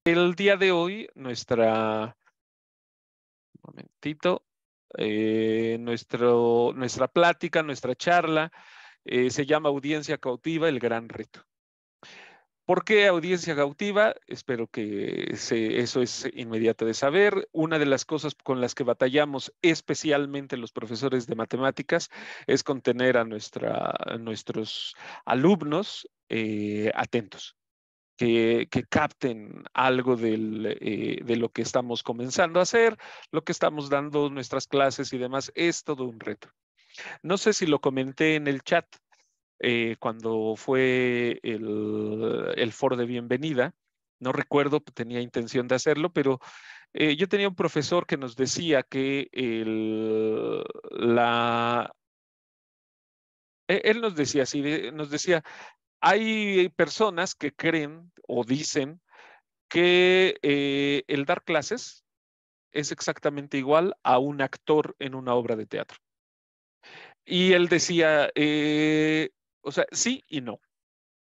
El día de hoy, un momentito, nuestra plática, nuestra charla, se llama Audiencia Cautiva, el gran reto. ¿Por qué audiencia cautiva? Espero que eso es inmediato de saber. Una de las cosas con las que batallamos, especialmente los profesores de matemáticas, es con tener a nuestros alumnos atentos. Que capten algo de lo que estamos comenzando a hacer, lo que estamos dando nuestras clases y demás, es todo un reto. No sé si lo comenté en el chat cuando fue el foro de bienvenida, no recuerdo, tenía intención de hacerlo, pero yo tenía un profesor que nos decía que él nos decía así, nos decía, hay personas que creen o dicen que el dar clases es exactamente igual a un actor en una obra de teatro. Y él decía, o sea, sí y no.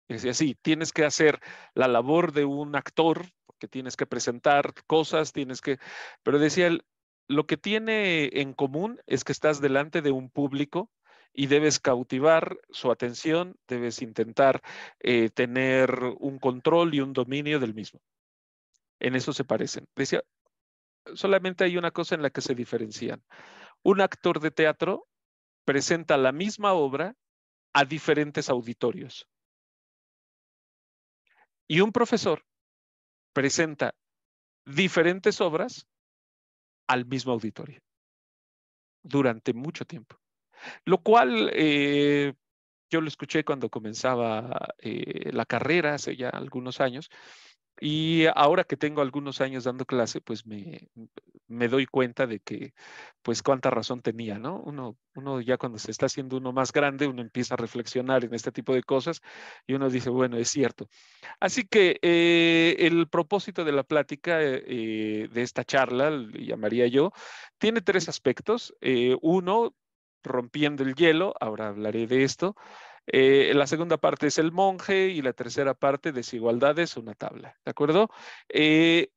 Decía, sí, tienes que hacer la labor de un actor, porque tienes que presentar cosas, pero decía él, lo que tiene en común es que estás delante de un público y debes cautivar su atención, debes intentar tener un control y un dominio del mismo. En eso se parecen. Decía, solamente hay una cosa en la que se diferencian. Un actor de teatro presenta la misma obra a diferentes auditorios y un profesor presenta diferentes obras al mismo auditorio durante mucho tiempo. Lo cual yo lo escuché cuando comenzaba la carrera hace ya algunos años. Y ahora que tengo algunos años dando clase, pues me doy cuenta de que, pues cuánta razón tenía, ¿no? Uno ya cuando se está haciendo uno más grande, uno empieza a reflexionar en este tipo de cosas y uno dice, bueno, es cierto. Así que el propósito de la plática, de esta charla, le llamaría yo, tiene tres aspectos. Uno, rompiendo el hielo, ahora hablaré de esto. La segunda parte es el monje y la tercera parte, desigualdades, una tabla. ¿De acuerdo? Eh,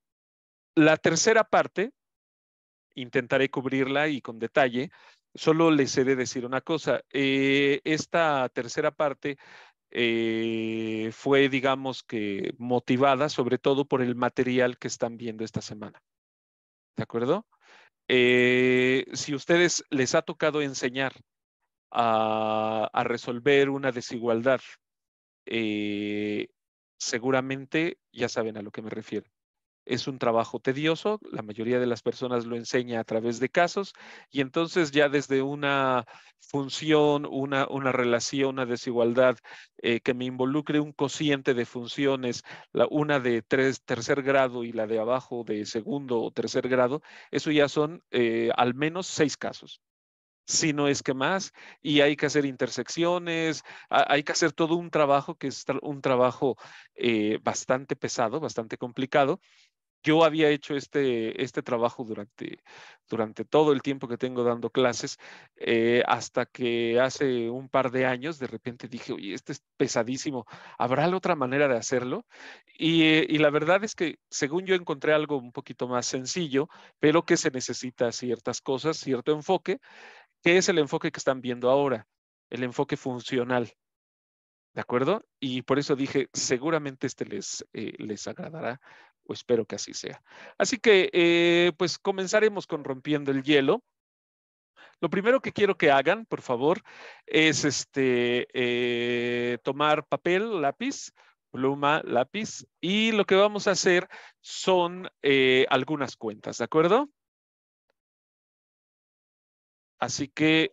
la tercera parte, intentaré cubrirla y con detalle. Solo les he de decir una cosa. Esta tercera parte fue, digamos que, motivada sobre todo por el material que están viendo esta semana. ¿De acuerdo? Si ustedes les ha tocado enseñar a resolver una desigualdad, eh, seguramente ya saben a lo que me refiero. Es un trabajo tedioso, la mayoría de las personas lo enseña a través de casos y entonces ya desde una función, una relación, una desigualdad que me involucre un cociente de funciones, una de tercer grado y la de abajo de segundo o tercer grado, eso ya son al menos 6 casos. Si no es que más, y hay que hacer intersecciones, hay que hacer todo un trabajo que es un trabajo bastante pesado, bastante complicado. Yo había hecho este trabajo durante todo el tiempo que tengo dando clases, hasta que hace un par de años de repente dije, oye, este es pesadísimo, ¿habrá otra manera de hacerlo? Y la verdad es que según yo encontré algo un poquito más sencillo, pero que se necesita ciertas cosas, cierto enfoque, que es el enfoque que están viendo ahora, el enfoque funcional. ¿De acuerdo? Y por eso dije, seguramente les agradará, o espero que así sea. Así que, pues comenzaremos con rompiendo el hielo. Lo primero que quiero que hagan, por favor, es tomar papel, lápiz, pluma, lápiz, y lo que vamos a hacer son algunas cuentas, ¿de acuerdo? Así que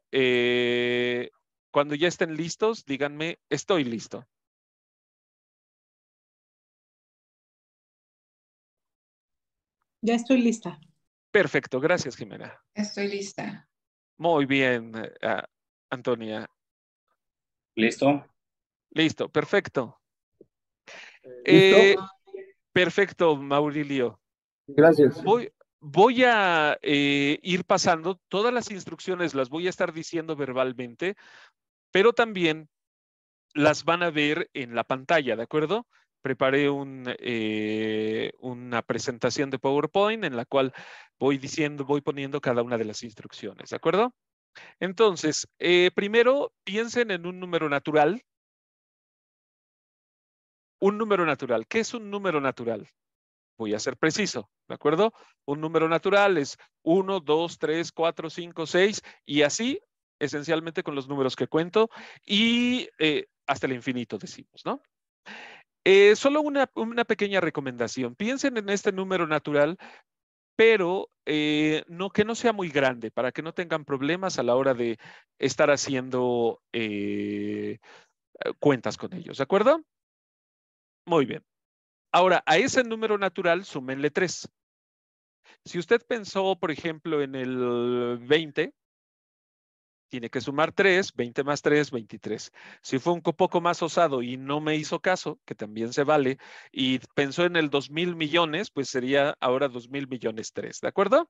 cuando ya estén listos, díganme, estoy listo. Ya estoy lista. Perfecto, gracias, Jimena. Estoy lista. Muy bien, Antonia. ¿Listo? Listo, perfecto. ¿Listo? Perfecto, Maurilio. Gracias. Voy a ir pasando todas las instrucciones, las voy a estar diciendo verbalmente, pero también las van a ver en la pantalla, ¿de acuerdo? preparé una presentación de PowerPoint en la cual voy poniendo cada una de las instrucciones, ¿de acuerdo? Entonces, primero piensen en un número natural. Un número natural. ¿Qué es un número natural? Voy a ser preciso, ¿de acuerdo? Un número natural es 1, 2, 3, 4, 5, 6 y así, esencialmente con los números que cuento y hasta el infinito decimos, ¿no? Solo una pequeña recomendación. Piensen en este número natural, pero que no sea muy grande para que no tengan problemas a la hora de estar haciendo cuentas con ellos, ¿de acuerdo? Muy bien. Ahora, a ese número natural, súmenle 3. Si usted pensó, por ejemplo, en el 20, tiene que sumar 3, 20 más 3, 23. Si fue un poco más osado y no me hizo caso, que también se vale, y pensó en el 2,000 millones, pues sería ahora 2,000 millones 3, ¿de acuerdo?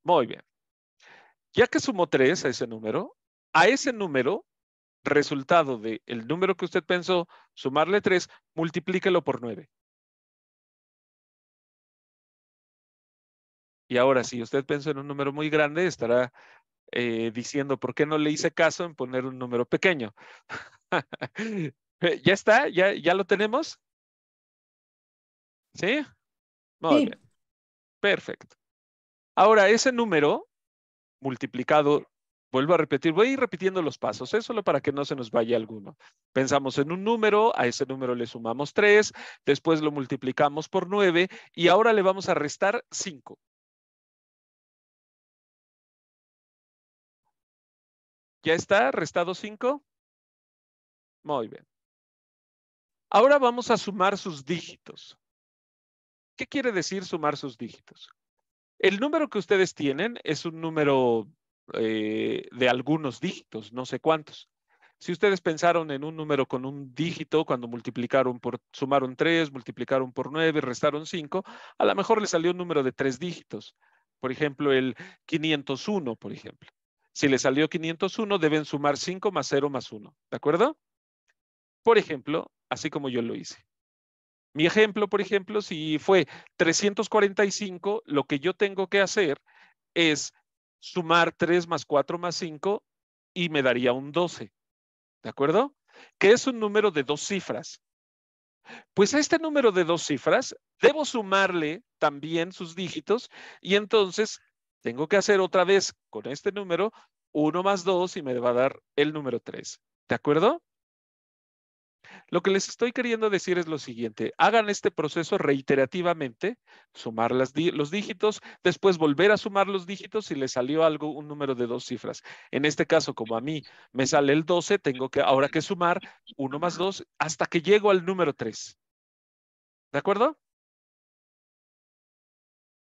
Muy bien. Ya que sumó 3 a ese número, resultado del número que usted pensó, sumarle 3, multiplíquelo por 9. Y ahora, si usted pensó en un número muy grande, estará diciendo, ¿por qué no le hice caso en poner un número pequeño? ¿Ya está? ¿Ya lo tenemos? ¿Sí? Muy Sí, bien. Perfecto. Ahora, ese número multiplicado, vuelvo a repetir, voy a ir repitiendo los pasos, solo para que no se nos vaya alguno. Pensamos en un número, a ese número le sumamos 3, después lo multiplicamos por 9 y ahora le vamos a restar 5. ¿Ya está? ¿Restado 5? Muy bien. Ahora vamos a sumar sus dígitos. ¿Qué quiere decir sumar sus dígitos? El número que ustedes tienen es un número de algunos dígitos, no sé cuántos. Si ustedes pensaron en un número con un dígito, cuando sumaron 3, multiplicaron por 9, restaron 5, a lo mejor les salió un número de 3 dígitos. Por ejemplo, el 501, por ejemplo. Si les salió 501, deben sumar 5 más 0 más 1. ¿De acuerdo? Por ejemplo, así como yo lo hice. Mi ejemplo, por ejemplo, si fue 345, lo que yo tengo que hacer es sumar 3 más 4 más 5 y me daría un 12. ¿De acuerdo? Que es un número de 2 cifras. Pues a este número de 2 cifras debo sumarle también sus dígitos y entonces tengo que hacer otra vez con este número 1 más 2 y me va a dar el número 3. ¿De acuerdo? Lo que les estoy queriendo decir es lo siguiente, hagan este proceso reiterativamente, sumar los dígitos, después volver a sumar los dígitos si les salió un número de 2 cifras. En este caso, como a mí me sale el 12, tengo que ahora que sumar 1 más 2 hasta que llego al número 3. ¿De acuerdo?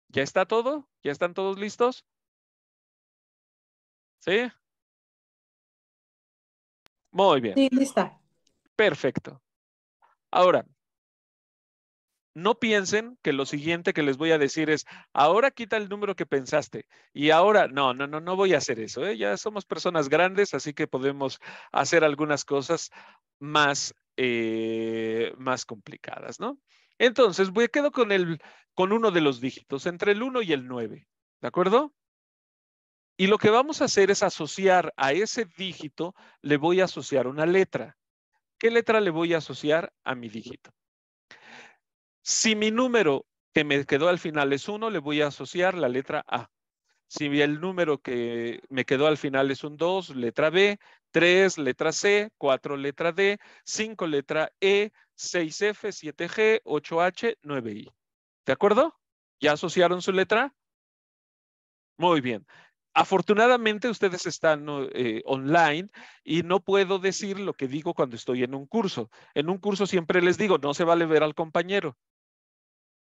¿Ya está todo? ¿Ya están todos listos? ¿Sí? Muy bien, sí, lista. perfecto. Ahora, no piensen que lo siguiente que les voy a decir es, ahora quita el número que pensaste. Y ahora, no voy a hacer eso. Ya somos personas grandes, así que podemos hacer algunas cosas más complicadas, ¿no? Entonces, quedo con uno de los dígitos, entre el 1 y el 9. ¿De acuerdo? Y lo que vamos a hacer es asociar a ese dígito, le voy a asociar una letra. ¿Qué letra le voy a asociar a mi dígito? Si mi número que me quedó al final es 1, le voy a asociar la letra A. Si el número que me quedó al final es un 2, letra B, 3, letra C, 4, letra D, 5, letra E, 6F, 7G, 8H, 9I. ¿De acuerdo? ¿Ya asociaron su letra? Muy bien. Afortunadamente ustedes están online y no puedo decir lo que digo cuando estoy en un curso. En un curso siempre les digo, no se vale ver al compañero.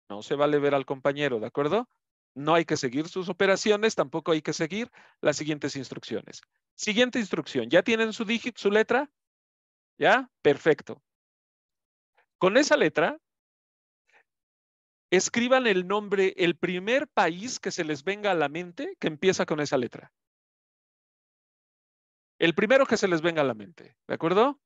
No se vale ver al compañero, ¿de acuerdo? No hay que seguir sus operaciones, tampoco hay que seguir las siguientes instrucciones. Siguiente instrucción, ¿ya tienen su dígito, su letra? ¿Ya? Perfecto. Con esa letra, escriban el nombre, el primer país que se les venga a la mente que empieza con esa letra. El primero que se les venga a la mente, ¿de acuerdo?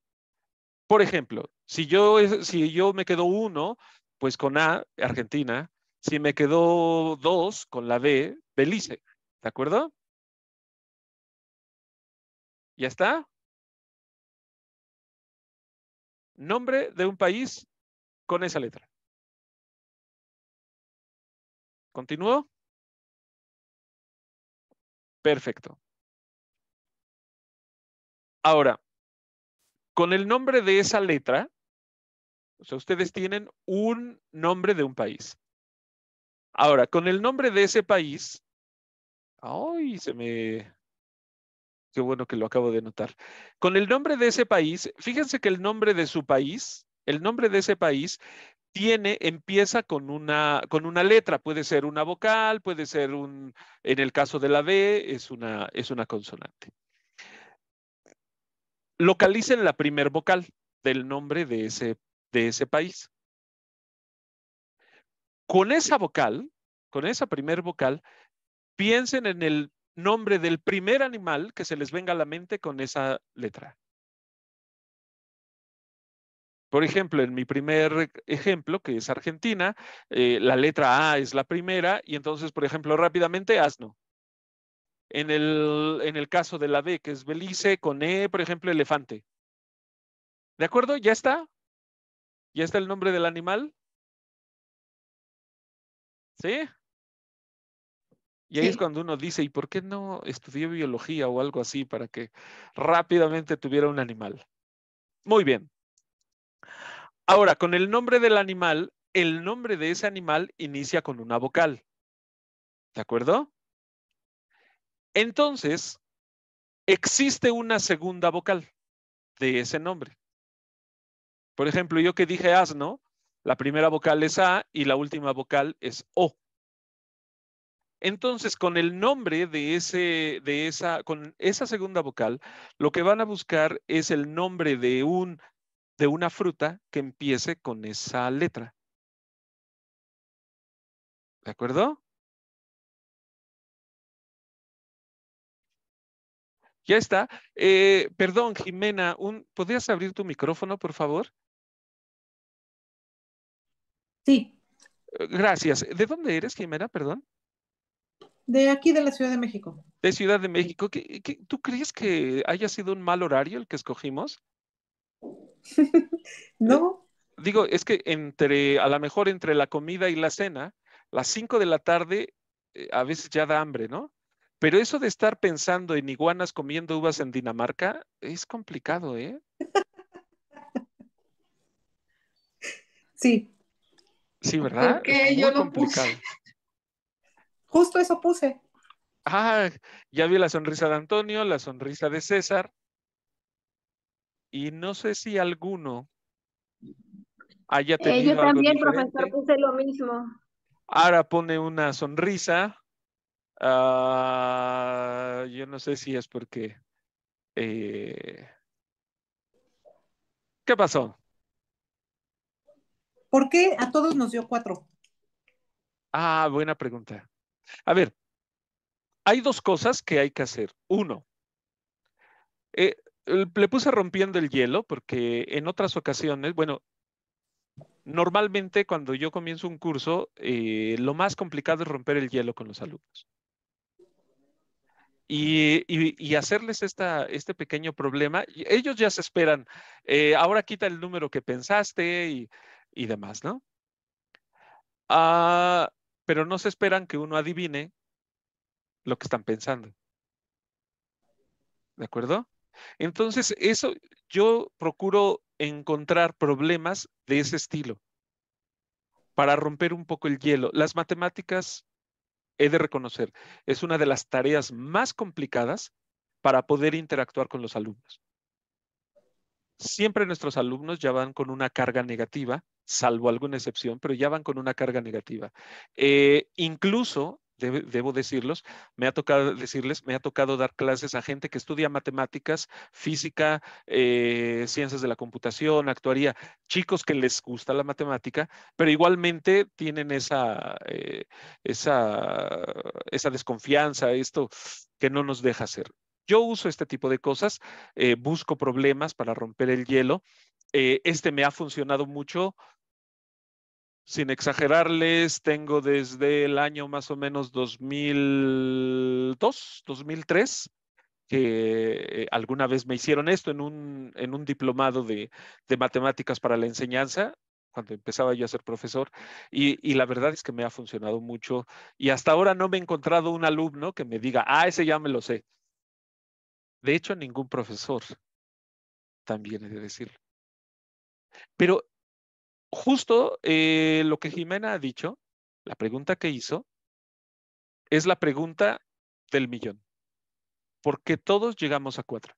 Por ejemplo, Si yo me quedo 1, pues con A, Argentina. Si me quedo 2, con la B, Belice. ¿De acuerdo? ¿Ya está? Nombre de un país con esa letra. ¿Continúo? Perfecto. Ahora, con el nombre de esa letra, o sea, ustedes tienen un nombre de un país. Ahora, con el nombre de ese país, ¡ay! Qué bueno que lo acabo de notar. Con el nombre de ese país, fíjense que el nombre de su país, el nombre de ese país empieza con una letra. Puede ser una vocal, puede ser en el caso de la B, es una consonante. Localicen la primer vocal del nombre de ese país. Con esa vocal, con esa primer vocal, piensen en el nombre del primer animal que se les venga a la mente con esa letra. Por ejemplo, en mi primer ejemplo, que es Argentina, la letra A es la primera y entonces, por ejemplo, rápidamente, asno. En el caso de la B, que es Belice, con E, por ejemplo, elefante. ¿De acuerdo? ¿Ya está? ¿Ya está el nombre del animal? ¿Sí? Y ahí es Sí. cuando uno dice, ¿y por qué no estudié biología o algo así para que rápidamente tuviera un animal? Muy bien. Ahora, con el nombre del animal, el nombre de ese animal inicia con una vocal. ¿De acuerdo? Entonces, existe una segunda vocal de ese nombre. Por ejemplo, yo que dije asno, la primera vocal es A y la última vocal es O. Entonces, con el nombre con esa segunda vocal, lo que van a buscar es el nombre de una fruta que empiece con esa letra. ¿De acuerdo? Ya está. Perdón, Jimena, ¿podrías abrir tu micrófono, por favor? Sí, Gracias. ¿De dónde eres, Jimena? Perdón. de aquí de la Ciudad de México. De Ciudad de México. ¿Tú crees que haya sido un mal horario el que escogimos? Eh, No, Digo, es que a lo mejor entre la comida y la cena, las 5 de la tarde, a veces ya da hambre, ¿no? Pero eso de estar pensando en iguanas comiendo uvas en Dinamarca es complicado, ¿eh? sí, Sí, ¿verdad? Es Porque yo muy lo puse. complicado. justo eso puse. Ah, ya vi la sonrisa de Antonio, la sonrisa de César, y no sé si alguno haya Yo tenido algo también, profesor, diferente. puse lo mismo. Ahora pone una sonrisa. Yo no sé si es porque... eh, ¿Qué pasó? ¿Por qué a todos nos dio 4? Buena pregunta. A ver, hay dos cosas que hay que hacer. Uno, eh, le puse rompiendo el hielo porque en otras ocasiones, bueno, normalmente cuando yo comienzo un curso, lo más complicado es romper el hielo con los alumnos. Y hacerles este pequeño problema, y ellos ya se esperan, ahora quita el número que pensaste y demás, ¿no? Ah, pero no se esperan que uno adivine lo que están pensando, ¿de acuerdo? Entonces, yo procuro encontrar problemas de ese estilo para romper un poco el hielo. Las matemáticas, he de reconocer, es una de las tareas más complicadas para poder interactuar con los alumnos. Siempre nuestros alumnos ya van con una carga negativa, salvo alguna excepción, pero ya van con una carga negativa. Incluso, debo decirles, me ha tocado dar clases a gente que estudia matemáticas, física, ciencias de la computación, actuaría, chicos que les gusta la matemática, pero igualmente tienen esa desconfianza, esto que no nos deja hacer. Yo uso este tipo de cosas, busco problemas para romper el hielo Este me ha funcionado mucho. Sin exagerarles, tengo desde el año más o menos 2002, 2003, que alguna vez me hicieron esto en un diplomado de matemáticas para la enseñanza, cuando empezaba yo a ser profesor, y la verdad es que me ha funcionado mucho. Y hasta ahora no me he encontrado un alumno que me diga, ese ya me lo sé. De hecho, ningún profesor, también he de decirlo. Pero justo lo que Jimena ha dicho, la pregunta que hizo, es la pregunta del millón. ¿Por qué todos llegamos a 4?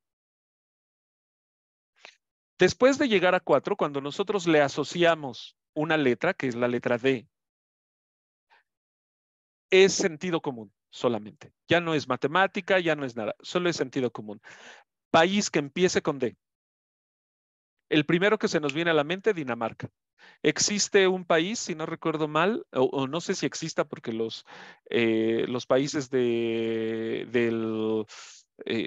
Después de llegar a 4, cuando nosotros le asociamos una letra, que es la letra D, es sentido común solamente. Ya no es matemática, ya no es nada, solo es sentido común. País que empiece con D. El primero que se nos viene a la mente, Dinamarca. Existe un país, si no recuerdo mal, o no sé si exista porque los países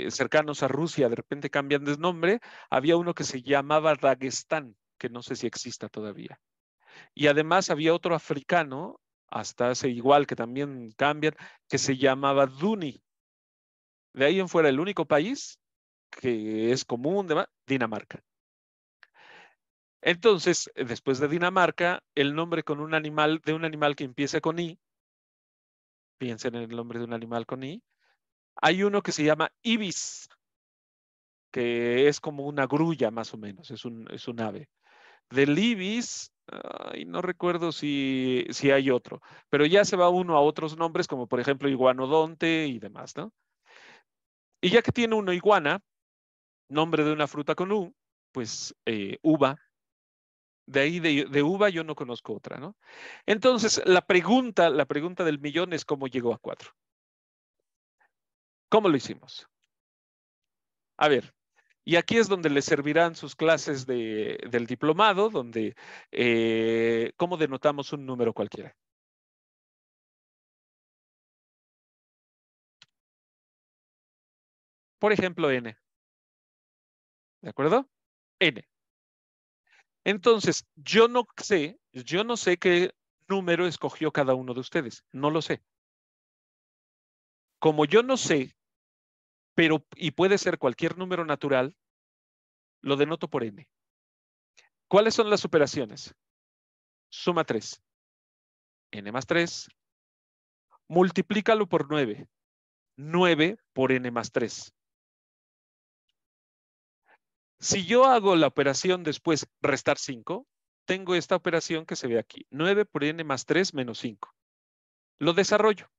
cercanos a Rusia de repente cambian de nombre. Había uno que se llamaba Dagestán, que no sé si exista todavía. Y además había otro africano, hasta hace igual que también cambian, que se llamaba Duni. De ahí en fuera, el único país que es común, Dinamarca. Entonces, después de Dinamarca, el nombre con un animal que empiece con I, piensen en el nombre de un animal con I, hay uno que se llama ibis, que es como una grulla más o menos, es un ave. Del ibis, no recuerdo si hay otro, pero ya se va uno a otros nombres, como por ejemplo iguanodonte y demás, ¿no? Y ya que tiene uno iguana, nombre de una fruta con U, pues uva. De ahí de uva yo no conozco otra, ¿no? Entonces, la pregunta del millón es cómo llegó a 4. ¿Cómo lo hicimos? A ver, y aquí es donde les servirán sus clases del diplomado, donde cómo denotamos un número cualquiera. Por ejemplo, n. ¿De acuerdo? N. Entonces, yo no sé qué número escogió cada uno de ustedes. No lo sé. Como yo no sé, y puede ser cualquier número natural, lo denoto por n. ¿Cuáles son las operaciones? Suma 3. N más 3. Multiplícalo por 9. 9 por n más 3. Si yo hago la operación después restar 5, tengo esta operación que se ve aquí. 9 por n más 3 menos 5. Lo desarrollo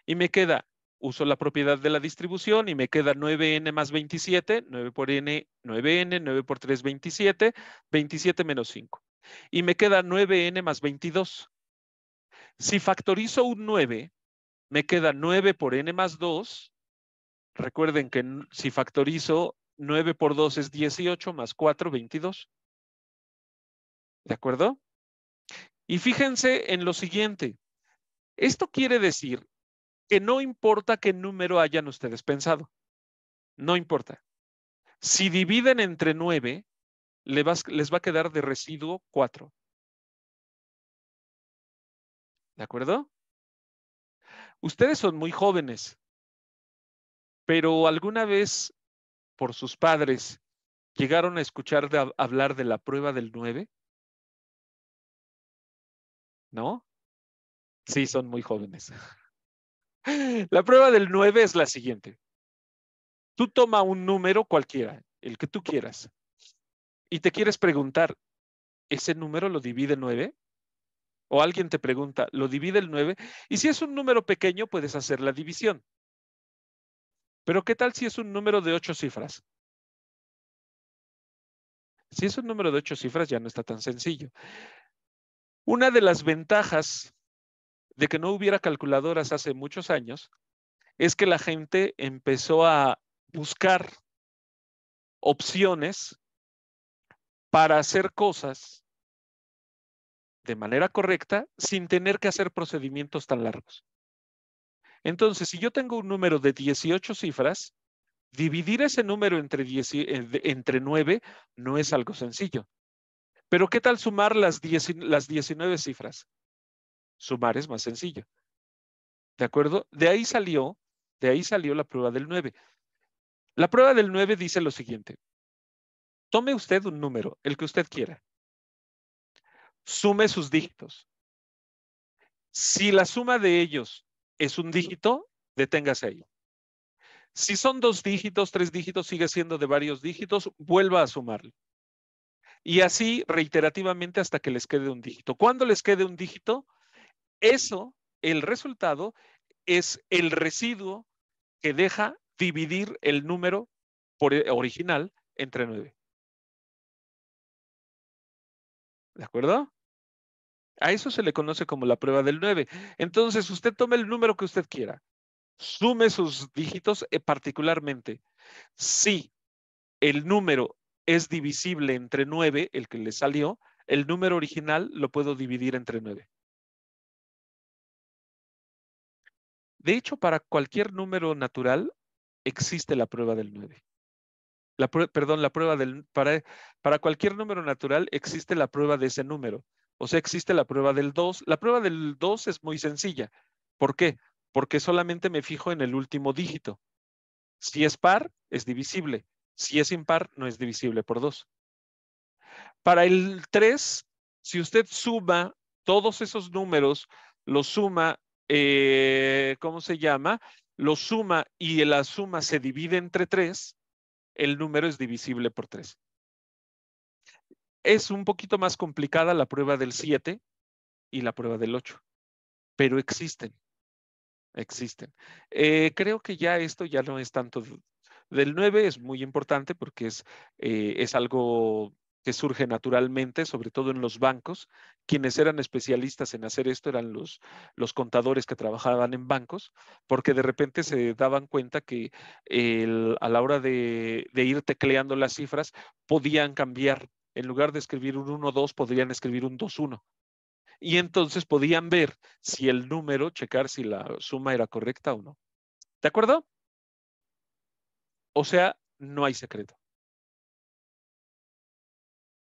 y me queda, uso la propiedad de la distribución y me queda 9n más 27, 9 por n, 9n, 9 por 3, 27, 27 menos 5. Y me queda 9n más 22. Si factorizo un 9, me queda 9 por n más 2. Recuerden que si factorizo 9 por 2 es 18 más 4, 22. ¿De acuerdo? Y fíjense en lo siguiente. Esto quiere decir que no importa qué número hayan ustedes pensado. No importa. Si dividen entre 9, les va a quedar de residuo 4. ¿De acuerdo? Ustedes son muy jóvenes, pero alguna vez por sus padres llegaron a escuchar hablar de la prueba del 9, ¿no? Sí, son muy jóvenes. La prueba del 9 es la siguiente. Tú toma un número cualquiera, el que tú quieras, y te quieres preguntar, ¿ese número lo divide 9? O alguien te pregunta, ¿lo divide el 9? Y si es un número pequeño, puedes hacer la división. Pero ¿qué tal si es un número de 8 cifras? Si es un número de 8 cifras, ya no está tan sencillo. Una de las ventajas de que no hubiera calculadoras hace muchos años es que la gente empezó a buscar opciones para hacer cosas de manera correcta sin tener que hacer procedimientos tan largos. Entonces, si yo tengo un número de 18 cifras, dividir ese número entre 9 no es algo sencillo. Pero ¿qué tal sumar las 19 cifras? Sumar es más sencillo. ¿De acuerdo? De ahí salió la prueba del 9. La prueba del 9 dice lo siguiente. Tome usted un número, el que usted quiera. Sume sus dígitos. Si la suma de ellos es un dígito, deténgase ahí. Si son 2 dígitos, 3 dígitos, sigue siendo de varios dígitos, vuelva a sumarlo. Y así reiterativamente hasta que les quede un dígito. Cuando les quede un dígito, eso, el resultado, es el residuo que deja dividir el número original entre 9. ¿De acuerdo? A eso se le conoce como la prueba del 9. Entonces, usted tome el número que usted quiera. Sume sus dígitos particularmente. Si el número es divisible entre 9, el que le salió, el número original lo puedo dividir entre 9. De hecho, para cualquier número natural existe la prueba del 9. Perdón, la prueba para cualquier número natural existe la prueba de ese número. O sea, existe la prueba del 2. La prueba del 2 es muy sencilla. ¿Por qué? Porque solamente me fijo en el último dígito. Si es par, es divisible. Si es impar, no es divisible por 2. Para el 3, si usted suma todos esos números, los suma, ¿cómo se llama? Los suma y la suma se divide entre 3, el número es divisible por 3. Es un poquito más complicada la prueba del 7 y la prueba del 8, pero existen. Creo que ya esto ya no es tanto del 9, es muy importante porque es algo que surge naturalmente, sobre todo en los bancos. Quienes eran especialistas en hacer esto eran los contadores que trabajaban en bancos, porque de repente se daban cuenta que a la hora de ir tecleando las cifras podían cambiar. En lugar de escribir un 1-2, podrían escribir un 2-1. Y entonces podían ver si el número, checar si la suma era correcta o no. ¿De acuerdo? O sea, no hay secreto.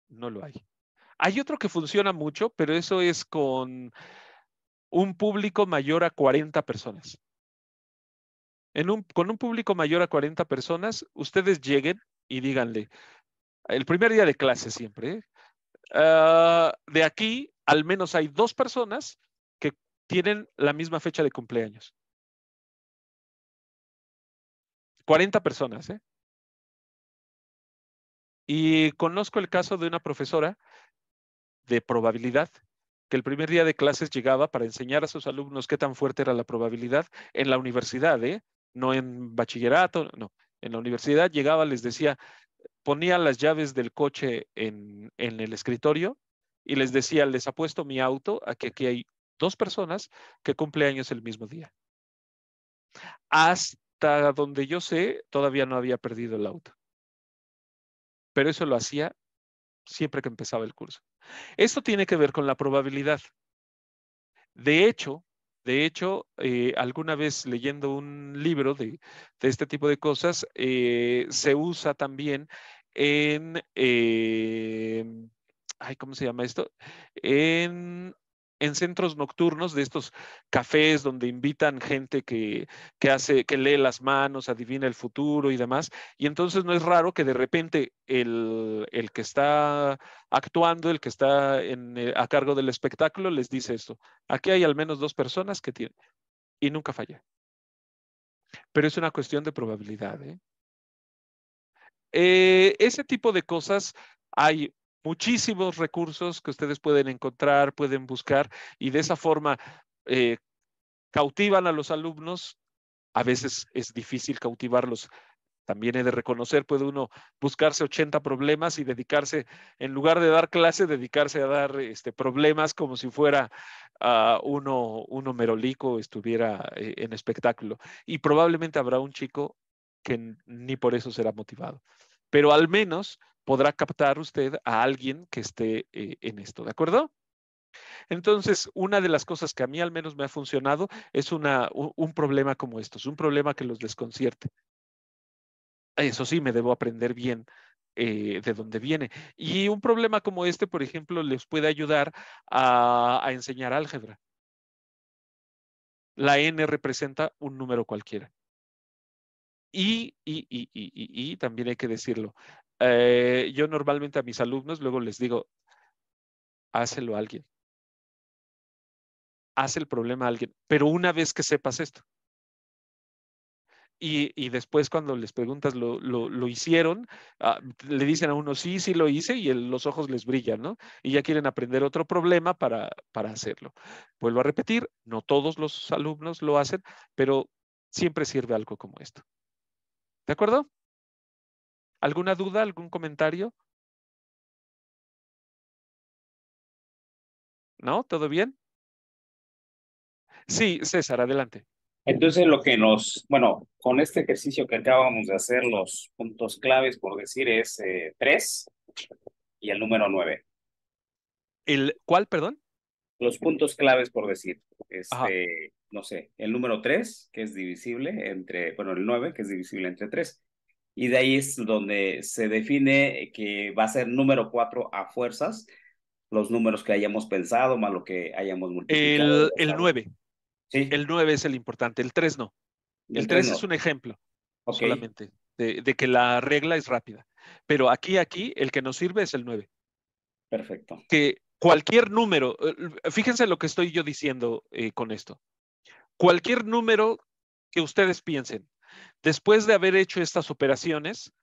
No lo hay. Hay otro que funciona mucho, pero eso es con un público mayor a 40 personas. Con un público mayor a 40 personas, ustedes lleguen y díganle, el primer día de clase siempre, de aquí al menos hay 2 personas que tienen la misma fecha de cumpleaños. 40 personas, ¿eh? Y conozco el caso de una profesora de probabilidad que el primer día de clases llegaba para enseñar a sus alumnos qué tan fuerte era la probabilidad en la universidad, no en bachillerato, no. En la universidad llegaba, les decía, ponía las llaves del coche en el escritorio y les decía, les apuesto mi auto a que aquí hay 2 personas que cumplen años el mismo día. Hasta donde yo sé, todavía no había perdido el auto. Pero eso lo hacía siempre que empezaba el curso. Esto tiene que ver con la probabilidad. De hecho, alguna vez leyendo un libro de este tipo de cosas, se usa también en, ¿cómo se llama esto? En centros nocturnos de estos cafés donde invitan gente que lee las manos, adivina el futuro y demás. Y entonces no es raro que de repente el que está actuando, el que está a cargo del espectáculo, les dice esto. Aquí hay al menos 2 personas que tienen. Y nunca falla. Pero es una cuestión de probabilidad, ese tipo de cosas hay muchísimos recursos que ustedes pueden encontrar, pueden buscar y de esa forma cautivan a los alumnos. A veces es difícil cautivarlos. También he de reconocer, puede uno buscarse 80 problemas y dedicarse, en lugar de dar clase, dedicarse a dar problemas como si fuera uno merolico, estuviera en espectáculo. Y probablemente habrá un chico que ni por eso será motivado. Pero al menos podrá captar usted a alguien que esté en esto, ¿de acuerdo? Entonces, una de las cosas que a mí al menos me ha funcionado es un problema como estos, un problema que los desconcierte. Eso sí, me debo aprender bien de dónde viene. Y un problema como este, por ejemplo, les puede ayudar a enseñar álgebra. La n representa un número cualquiera. Y también hay que decirlo. Yo normalmente a mis alumnos luego les digo, hácelo a alguien. Haz el problema a alguien. Pero una vez que sepas esto. Y después cuando les preguntas, ¿lo hicieron? Le dicen a uno, sí, sí lo hice, y los ojos les brillan, ¿no? Y ya quieren aprender otro problema para hacerlo. Vuelvo a repetir, no todos los alumnos lo hacen, pero siempre sirve algo como esto. ¿De acuerdo? ¿Alguna duda, algún comentario? ¿No? ¿Todo bien? Sí, César, adelante. Entonces, bueno, con este ejercicio que acabamos de hacer, los puntos claves, por decir, es 3 y el número 9. ¿Cuál, perdón? Los puntos claves, por decir, Ajá. no sé, el número 3, que es divisible bueno, el 9, que es divisible entre 3. Y de ahí es donde se define que va a ser número 4 a fuerzas, los números que hayamos pensado, más lo que hayamos multiplicado. El 9. Sí, El 9 es el importante, el 3 no. El del 3 3 es no. un ejemplo Ok, solamente de que la regla es rápida. Pero aquí, el que nos sirve es el 9. perfecto. Que cualquier número, fíjense lo que estoy yo diciendo con esto. Cualquier número que ustedes piensen, después de haber hecho estas operaciones,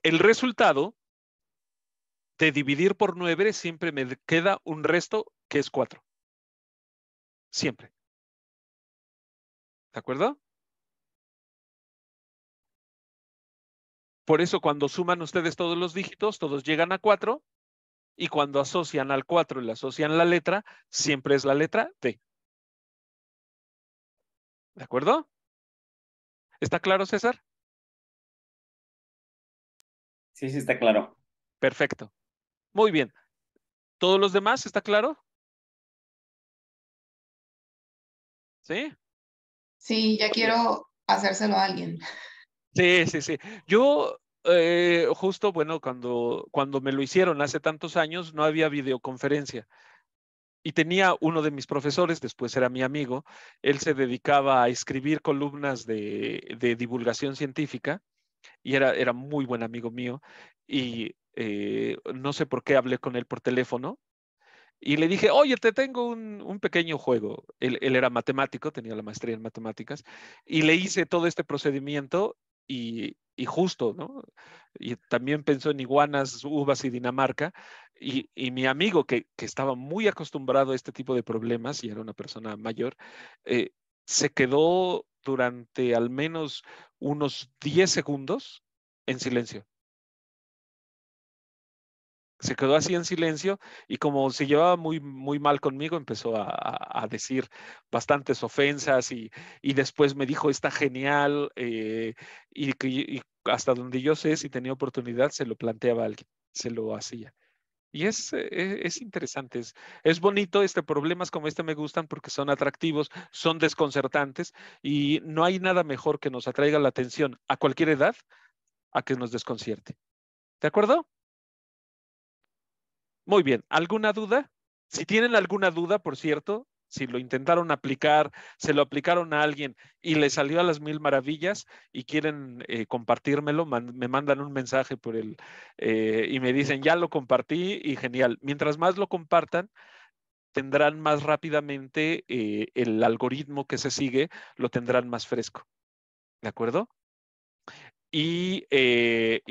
el resultado de dividir por 9 siempre me queda un resto que es 4. Siempre. ¿De acuerdo? Por eso cuando suman ustedes todos los dígitos, todos llegan a 4, y cuando asocian al 4 y le asocian la letra, siempre es la letra D. ¿De acuerdo? ¿Está claro, César? Sí, sí, está claro. Perfecto. Muy bien. ¿Todos los demás está claro? ¿Sí? Sí, ya Muy bien. quiero hacérselo a alguien. Sí, sí, sí. Yo justo, bueno, cuando me lo hicieron hace tantos años, no había videoconferencia. Y tenía uno de mis profesores, después era mi amigo, él se dedicaba a escribir columnas de divulgación científica y era muy buen amigo mío. Y no sé por qué hablé con él por teléfono y le dije, oye, te tengo un pequeño juego. Él era matemático, tenía la maestría en matemáticas, y le hice todo este procedimiento y justo, ¿no? Y también pensó en iguanas, uvas y Dinamarca, y mi amigo, que estaba muy acostumbrado a este tipo de problemas y era una persona mayor, eh, se quedó durante al menos unos 10 segundos en silencio. Se quedó así en silencio y como se llevaba muy, muy mal conmigo, empezó a decir bastantes ofensas y después me dijo, está genial, y hasta donde yo sé, si tenía oportunidad, se lo planteaba a alguien, se lo hacía. Y es interesante, es bonito, problemas como este me gustan porque son atractivos, son desconcertantes y no hay nada mejor que nos atraiga la atención a cualquier edad a que nos desconcierte. ¿De acuerdo? Muy bien. ¿Alguna duda? Si tienen alguna duda, por cierto, si lo intentaron aplicar, se lo aplicaron a alguien y le salió a las mil maravillas y quieren compartírmelo, me mandan un mensaje y me dicen, ya lo compartí y genial. Mientras más lo compartan, tendrán más rápidamente el algoritmo que se sigue, lo tendrán más fresco. ¿De acuerdo? Y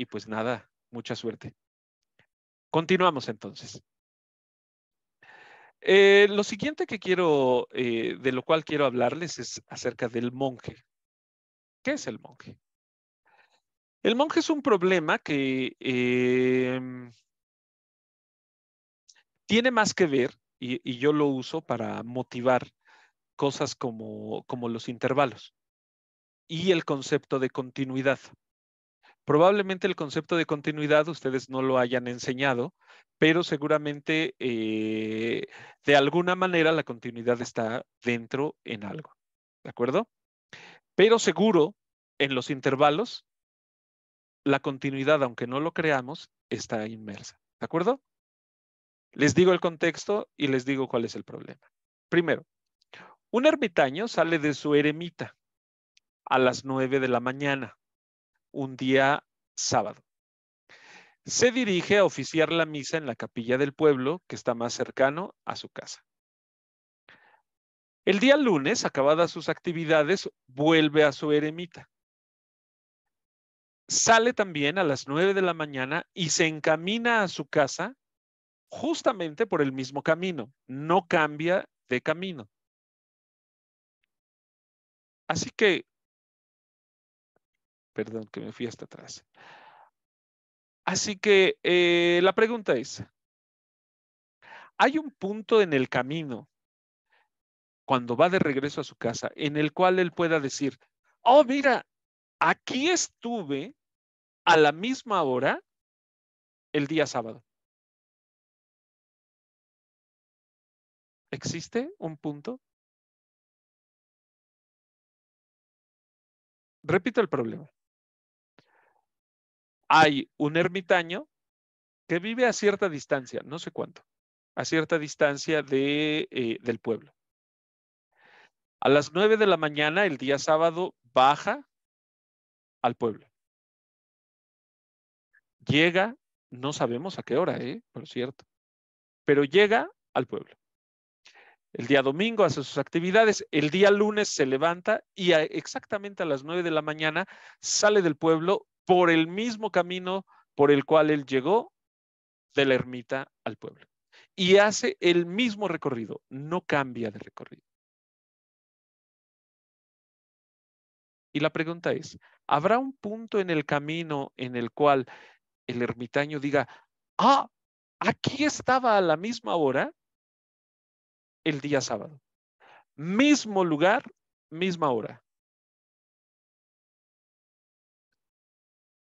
pues nada, mucha suerte. Continuamos entonces. Lo siguiente que de lo cual quiero hablarles es acerca del monje. ¿Qué es el monje? El monje es un problema que tiene más que ver, y yo lo uso para motivar cosas como los intervalos y el concepto de continuidad. Probablemente el concepto de continuidad ustedes no lo hayan enseñado, pero seguramente de alguna manera la continuidad está dentro en algo. ¿De acuerdo? Pero seguro en los intervalos la continuidad, aunque no lo creamos, está inmersa. ¿De acuerdo? Les digo el contexto y les digo cuál es el problema. Primero, un ermitaño sale de su eremita a las 9 de la mañana, un día sábado. Se dirige a oficiar la misa en la capilla del pueblo, que está más cercano a su casa. El día lunes, acabadas sus actividades, vuelve a su eremita. Sale también a las 9 de la mañana y se encamina a su casa justamente por el mismo camino. No cambia de camino. Así que, perdón que me fui hasta atrás. Así que la pregunta es, ¿hay un punto en el camino cuando va de regreso a su casa en el cual él pueda decir, oh, mira, aquí estuve a la misma hora el día sábado? ¿Existe un punto? Repito el problema. Hay un ermitaño que vive a cierta distancia, no sé cuánto, a cierta distancia del pueblo. A las 9 de la mañana, el día sábado, baja al pueblo. Llega, no sabemos a qué hora, por cierto, pero llega al pueblo. El día domingo hace sus actividades, el día lunes se levanta y exactamente a las 9 de la mañana sale del pueblo por el mismo camino por el cual él llegó de la ermita al pueblo. Y hace el mismo recorrido, no cambia de recorrido. Y la pregunta es, ¿habrá un punto en el camino en el cual el ermitaño diga, ah, aquí estaba a la misma hora el día sábado? Mismo lugar, misma hora.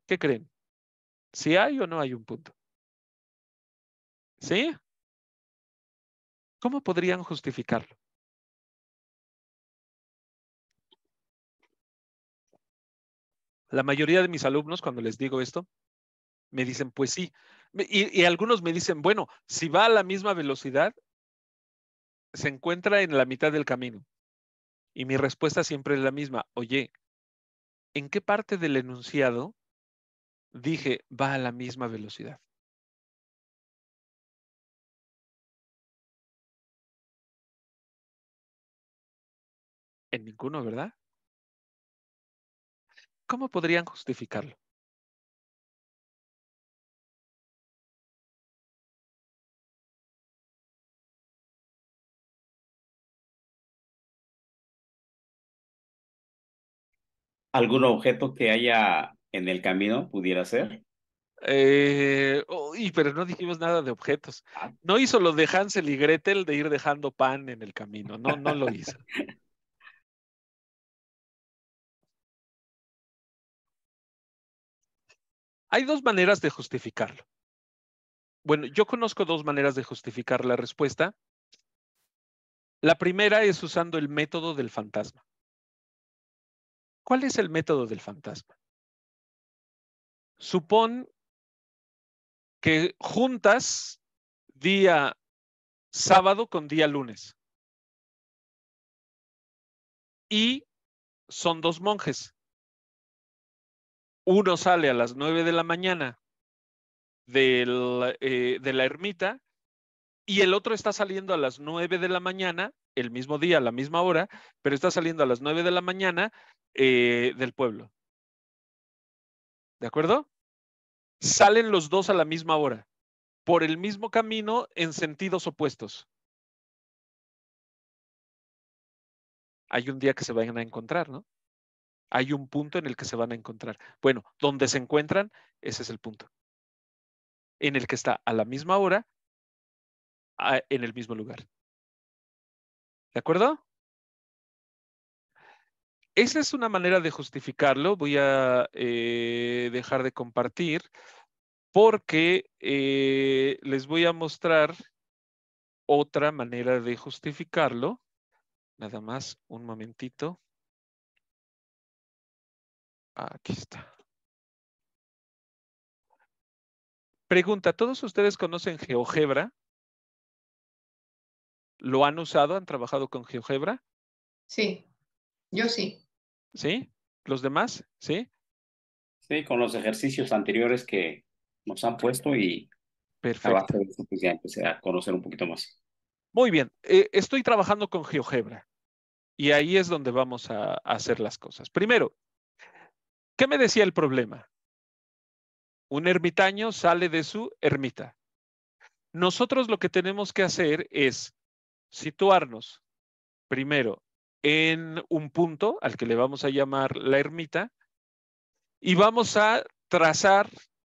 ¿Qué creen? ¿Si hay o no hay un punto? ¿Sí? ¿Cómo podrían justificarlo? La mayoría de mis alumnos, cuando les digo esto, me dicen, pues sí. Y algunos me dicen, bueno, si va a la misma velocidad, se encuentra en la mitad del camino. Y mi respuesta siempre es la misma. Oye, ¿en qué parte del enunciado dije va a la misma velocidad? En ninguno, ¿verdad? ¿Cómo podrían justificarlo? ¿Algún objeto que haya en el camino pudiera ser? Pero no dijimos nada de objetos. Ah, No hizo lo de Hansel y Gretel de ir dejando pan en el camino. No, no lo hizo. Hay dos maneras de justificarlo. Bueno, yo conozco dos maneras de justificar la respuesta. La primera es usando el método del fantasma. ¿Cuál es el método del fantasma? Supón que juntas día sábado con día lunes y son dos monjes. Uno sale a las 9 de la mañana de la ermita y el otro está saliendo a las 9 de la mañana, el mismo día, a la misma hora, pero está saliendo a las 9 de la mañana del pueblo. ¿De acuerdo? Salen los dos a la misma hora, por el mismo camino en sentidos opuestos. Hay un día que se van a encontrar, ¿no? Hay un punto en el que se van a encontrar. Bueno, donde se encuentran, ese es el punto. En el que está a la misma hora, en el mismo lugar. ¿De acuerdo? Esa es una manera de justificarlo. Voy a dejar de compartir porque les voy a mostrar otra manera de justificarlo. Nada más un momentito. Aquí está. Pregunta, ¿todos ustedes conocen GeoGebra? ¿Lo han usado? ¿Han trabajado con GeoGebra? Sí, yo sí. ¿Sí? ¿Los demás? ¿Sí? Sí, con los ejercicios anteriores que nos han puesto y a base Perfecto. de eso pues ya empecé a conocer un poquito más. Muy bien. Estoy trabajando con GeoGebra y ahí es donde vamos a hacer las cosas. Primero, ¿qué me decía el problema? Un ermitaño sale de su ermita. Nosotros lo que tenemos que hacer es situarnos primero en un punto al que le vamos a llamar la ermita y vamos a trazar,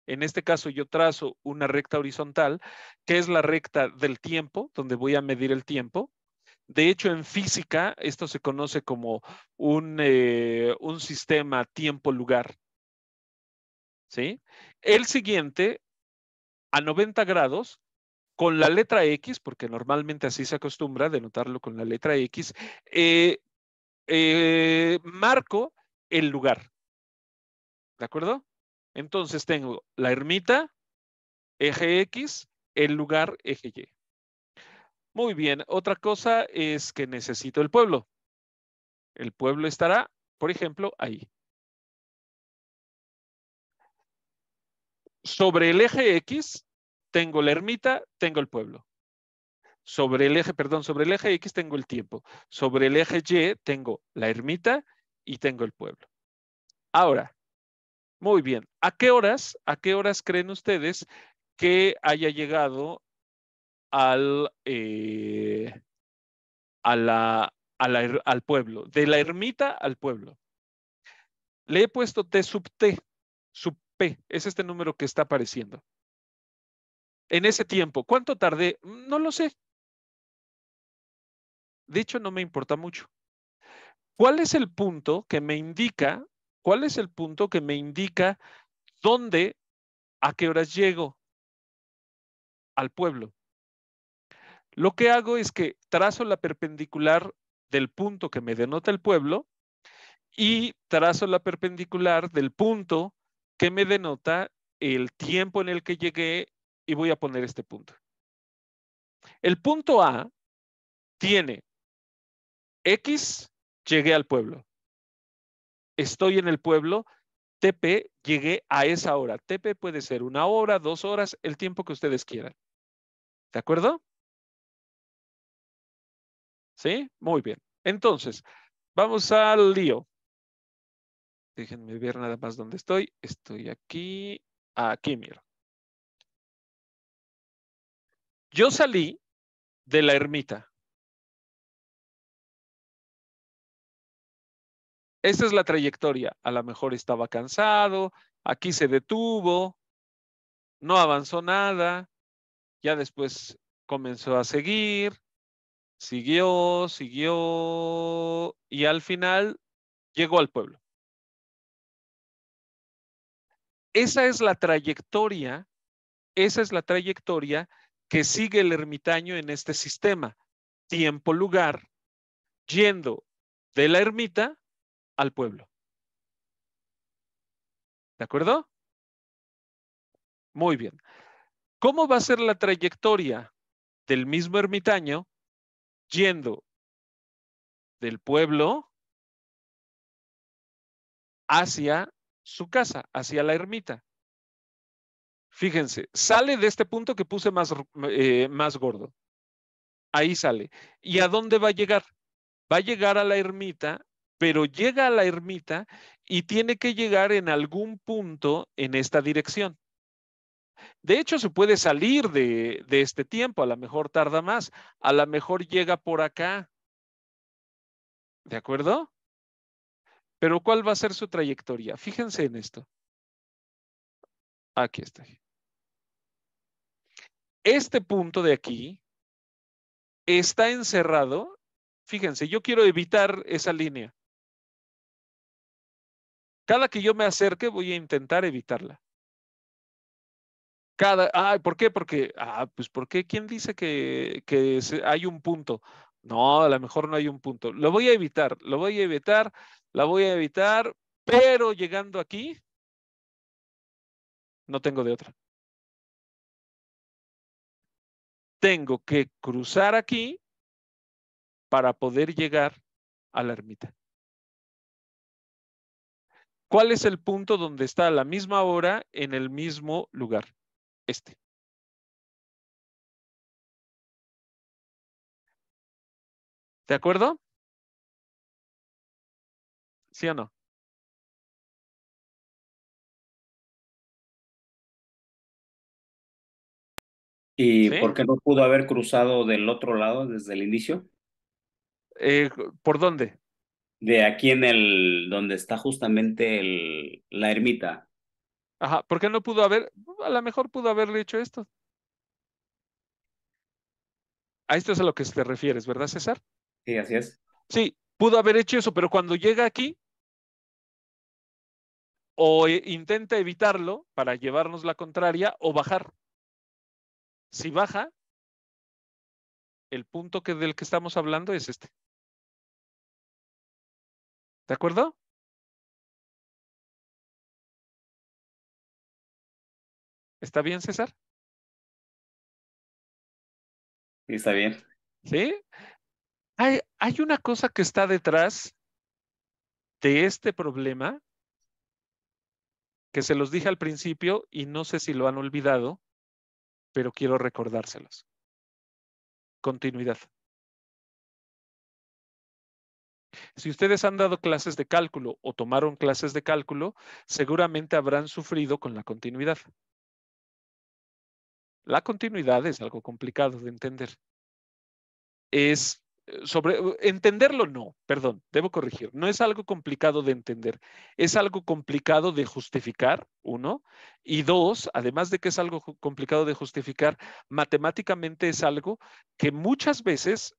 en este caso yo trazo una recta horizontal, que es la recta del tiempo, donde voy a medir el tiempo. De hecho, en física, esto se conoce como un sistema tiempo-lugar. ¿Sí? El siguiente, a 90 grados, con la letra X, porque normalmente así se acostumbra denotarlo con la letra X, marco el lugar. ¿De acuerdo? Entonces tengo la ermita, eje X, el lugar, eje Y. Muy bien, otra cosa es que necesito el pueblo. El pueblo estará, por ejemplo, ahí. Sobre el eje X tengo la ermita, tengo el pueblo. Sobre el eje X tengo el tiempo. Sobre el eje Y tengo la ermita y tengo el pueblo. Ahora, muy bien. ¿A qué horas creen ustedes que haya llegado al, al pueblo? De la ermita al pueblo. Le he puesto T sub T, sub P. Es este número que está apareciendo. En ese tiempo, ¿cuánto tardé? No lo sé. De hecho, no me importa mucho. ¿Cuál es el punto que me indica? ¿Cuál es el punto que me indica dónde, a qué horas llego al pueblo? Lo que hago es que trazo la perpendicular del punto que me denota el pueblo y trazo la perpendicular del punto que me denota el tiempo en el que llegué y voy a poner este punto. El punto A tiene X, llegué al pueblo. Estoy en el pueblo, TP, llegué a esa hora. TP puede ser 1 hora, 2 horas, el tiempo que ustedes quieran. ¿De acuerdo? ¿Sí? Muy bien. Entonces, vamos al lío. Déjenme ver nada más dónde estoy. Estoy aquí. Aquí, miro. Yo salí de la ermita. Esta es la trayectoria. A lo mejor estaba cansado, aquí se detuvo, no avanzó nada, ya después comenzó a seguir, siguió y al final llegó al pueblo. Esa es la trayectoria que sigue el ermitaño en este sistema. Tiempo, lugar, yendo de la ermita al pueblo. ¿De acuerdo? Muy bien. ¿Cómo va a ser la trayectoria del mismo ermitaño yendo del pueblo hacia su casa, hacia la ermita? Fíjense, sale de este punto que puse más gordo. Ahí sale. ¿Y a dónde va a llegar? Va a llegar a la ermita, pero llega a la ermita y tiene que llegar en algún punto en esta dirección. De hecho, se puede salir de este tiempo, a lo mejor tarda más, a lo mejor llega por acá. ¿De acuerdo? Pero ¿cuál va a ser su trayectoria? Fíjense en esto. Aquí estoy. Este punto de aquí está encerrado. Fíjense, yo quiero evitar esa línea. Cada que yo me acerque, voy a intentar evitarla. ¿Por qué? Porque, pues ¿por qué? ¿Quién dice que hay un punto? No, a lo mejor no hay un punto. Lo voy a evitar, la voy a evitar, pero llegando aquí, no tengo de otra. tengo que cruzar aquí para poder llegar a la ermita. ¿Cuál es el punto donde está a la misma hora en el mismo lugar? Este. ¿De acuerdo? ¿Sí o no? ¿Y ¿Sí? por qué no pudo haber cruzado del otro lado desde el inicio? ¿Por dónde? De aquí donde está justamente la ermita. Ajá, ¿por qué no pudo haber? A lo mejor pudo haberle hecho esto. A esto es a lo que te refieres, ¿verdad, César? Sí, así es. Sí, pudo haber hecho eso, pero cuando llega aquí, o intenta evitarlo para llevarnos la contraria, o bajar. Si baja, el punto del que estamos hablando es este. ¿De acuerdo? ¿Está bien, César? Sí, está bien. ¿Sí? Hay una cosa que está detrás de este problema, que se los dije al principio y no sé si lo han olvidado, pero quiero recordárselos. Continuidad. Si ustedes han dado clases de cálculo o tomaron clases de cálculo, seguramente habrán sufrido con la continuidad. La continuidad es algo complicado de entender. Entenderlo no, perdón, debo corregir. No es algo complicado de entender. Es algo complicado de justificar, uno. Y dos, además de que es algo complicado de justificar, matemáticamente es algo que muchas veces,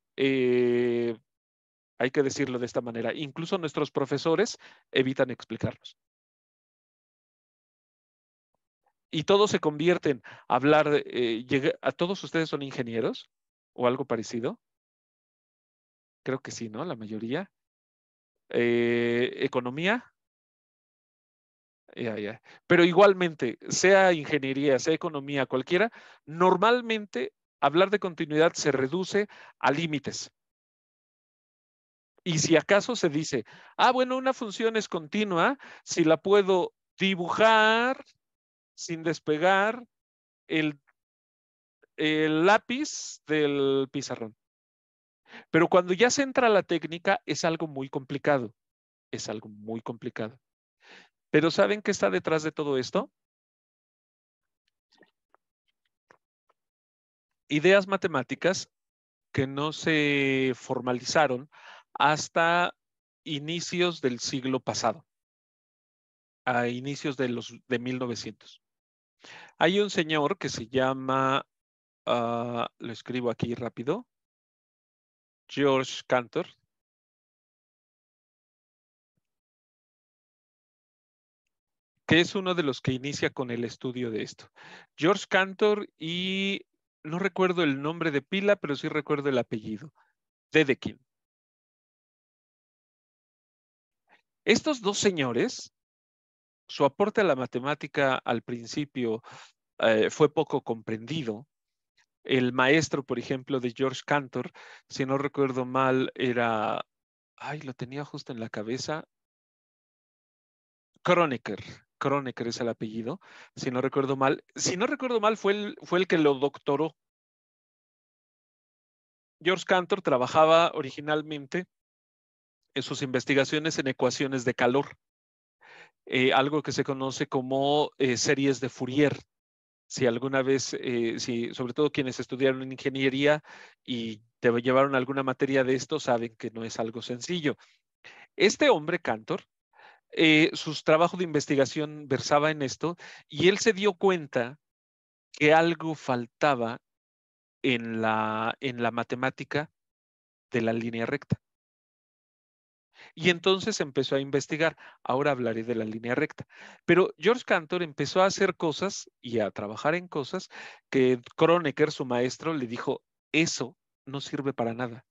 hay que decirlo de esta manera, incluso nuestros profesores evitan explicarlos. Y todo se convierte en hablar, ¿a todos ustedes son ingenieros o algo parecido? Creo que sí, ¿no? La mayoría. Economía. Ya. Pero igualmente, sea ingeniería, sea economía, cualquiera, normalmente hablar de continuidad se reduce a límites. Y si acaso se dice, bueno, una función es continua si la puedo dibujar sin despegar el lápiz del pizarrón. Pero cuando ya se entra a la técnica, es algo muy complicado. Es algo muy complicado. Pero ¿saben qué está detrás de todo esto? Ideas matemáticas que no se formalizaron hasta inicios del siglo pasado, a inicios de 1900. Hay un señor que se llama, lo escribo aquí rápido, George Cantor, que es uno de los que inicia con el estudio de esto. George Cantor y no recuerdo el nombre de pila, pero sí recuerdo el apellido, Dedekind. Estos dos señores, su aporte a la matemática al principio fue poco comprendido. El maestro, por ejemplo, de George Cantor, si no recuerdo mal, era, lo tenía justo en la cabeza, Kronecker. Kronecker es el apellido, si no recuerdo mal. Si no recuerdo mal, fue el que lo doctoró. George Cantor trabajaba originalmente en sus investigaciones en ecuaciones de calor, algo que se conoce como series de Fourier. Si alguna vez, sobre todo quienes estudiaron ingeniería y te llevaron alguna materia de esto, saben que no es algo sencillo. Este hombre, Cantor, sus trabajos de investigación versaba en esto y él se dio cuenta que algo faltaba en la matemática de la línea recta. Y entonces empezó a investigar. Ahora hablaré de la línea recta. Pero George Cantor empezó a hacer cosas y a trabajar en cosas que Kronecker, su maestro, le dijo, eso no sirve para nada.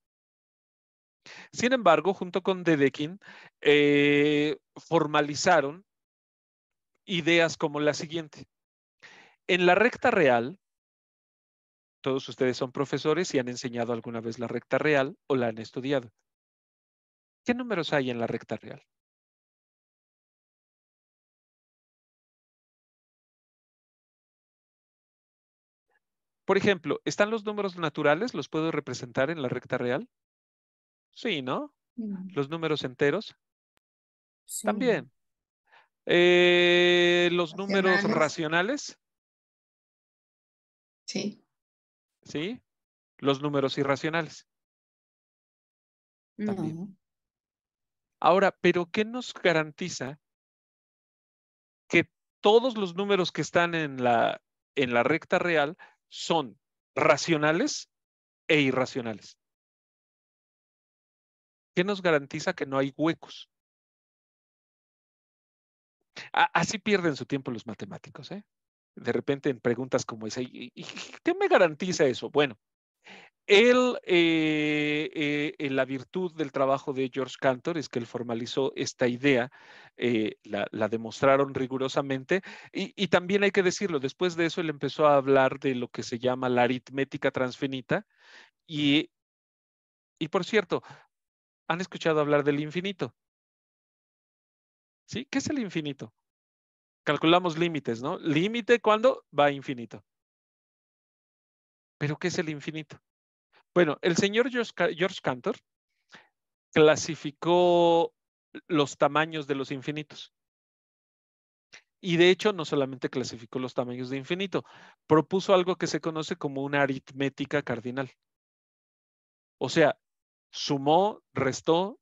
Sin embargo, junto con Dedekind, formalizaron ideas como la siguiente. En la recta real, todos ustedes son profesores y han enseñado alguna vez la recta real o la han estudiado. ¿Qué números hay en la recta real? Por ejemplo, ¿están los números naturales? ¿Los puedo representar en la recta real? Sí, ¿no? Los números enteros Sí. también. Los números racionales, Sí. ¿sí? Los números irracionales también. No. Ahora, ¿pero qué nos garantiza que todos los números que están en la recta real son racionales e irracionales? ¿Qué nos garantiza que no hay huecos? Así pierden su tiempo los matemáticos, ¿eh? De repente en preguntas como esa, ¿y qué me garantiza eso? Bueno, la virtud del trabajo de George Cantor es que él formalizó esta idea, la demostraron rigurosamente y también hay que decirlo, después de eso él empezó a hablar de lo que se llama la aritmética transfinita y por cierto, ¿han escuchado hablar del infinito? ¿Sí? ¿Qué es el infinito? Calculamos límites, ¿no? Límite cuando va a infinito. ¿Pero qué es el infinito? Bueno, el señor George Cantor clasificó los tamaños de los infinitos. Y de hecho, no solamente clasificó los tamaños de infinito, propuso algo que se conoce como una aritmética cardinal. O sea, sumó, restó,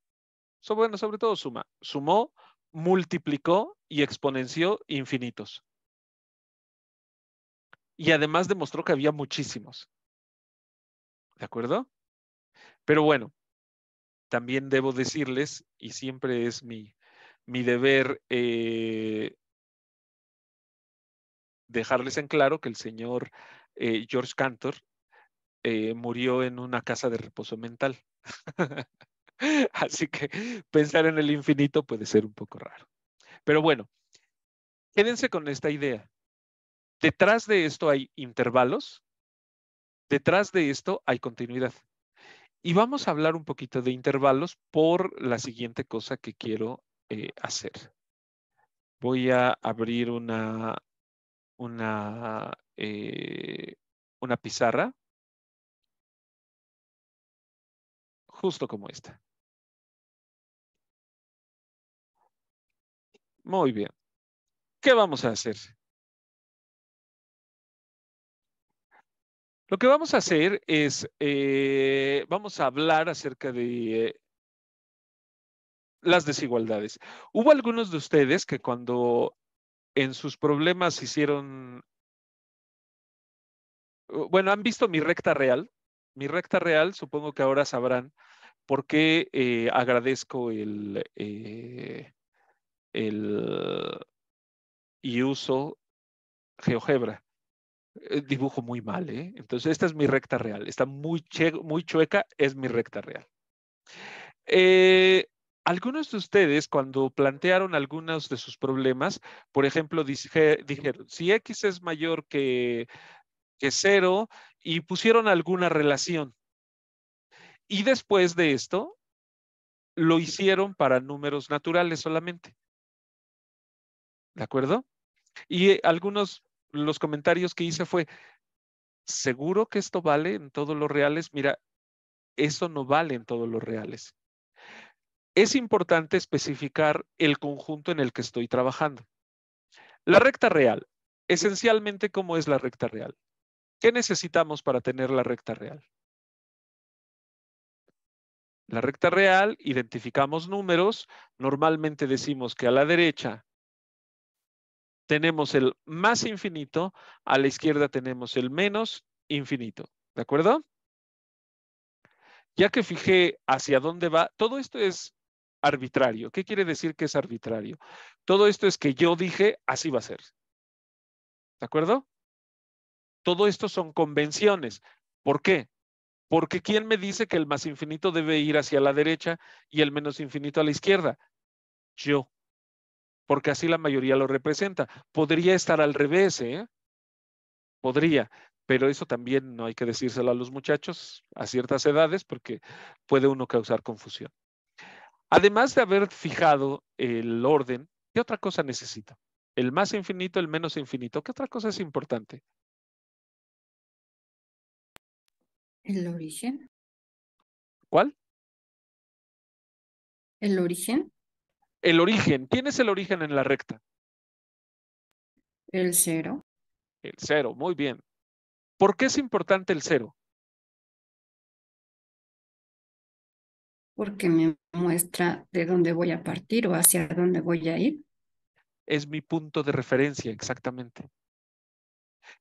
bueno, sobre todo sumó, multiplicó y exponenció infinitos. Y además demostró que había muchísimos. ¿De acuerdo? Pero bueno, también debo decirles, y siempre es mi deber dejarles en claro que el señor George Cantor murió en una casa de reposo mental. Así que pensar en el infinito puede ser un poco raro. Pero bueno, quédense con esta idea. Detrás de esto hay intervalos, detrás de esto hay continuidad. Y vamos a hablar un poquito de intervalos por la siguiente cosa que quiero hacer. Voy a abrir una pizarra, justo como esta. Muy bien. ¿Qué vamos a hacer? Lo que vamos a hacer es, vamos a hablar acerca de las desigualdades. Hubo algunos de ustedes que cuando en sus problemas hicieron, bueno, han visto mi recta real. Mi recta real, supongo que ahora sabrán por qué agradezco y uso GeoGebra. Dibujo muy mal, ¿eh? Entonces, esta es mi recta real. Está muy chueca, es mi recta real. Algunos de ustedes, cuando plantearon algunos de sus problemas, por ejemplo, dijeron, si X es mayor que 0 y pusieron alguna relación. Y después de esto, lo hicieron para números naturales solamente. ¿De acuerdo? Y los comentarios que hice fue, ¿seguro que esto vale en todos los reales? Mira, eso no vale en todos los reales. Es importante especificar el conjunto en el que estoy trabajando. La recta real. Esencialmente, ¿cómo es la recta real? ¿Qué necesitamos para tener la recta real? La recta real, identificamos números. Normalmente decimos que a la derecha tenemos el más infinito, a la izquierda tenemos el menos infinito. ¿De acuerdo? Ya que fijé hacia dónde va, todo esto es arbitrario. ¿Qué quiere decir que es arbitrario? Todo esto es que yo dije, así va a ser. ¿De acuerdo? Todo esto son convenciones. ¿Por qué? Porque ¿quién me dice que el más infinito debe ir hacia la derecha y el menos infinito a la izquierda? Yo. Porque así la mayoría lo representa. Podría estar al revés, ¿eh? Podría. Pero eso también no hay que decírselo a los muchachos a ciertas edades porque puede uno causar confusión. Además de haber fijado el orden, ¿qué otra cosa necesito? El más infinito, el menos infinito. ¿Qué otra cosa es importante? El origen. ¿Cuál? El origen. El origen. ¿Quién es el origen en la recta? El 0. El 0. Muy bien. ¿Por qué es importante el 0? Porque me muestra de dónde voy a partir o hacia dónde voy a ir. Es mi punto de referencia, exactamente.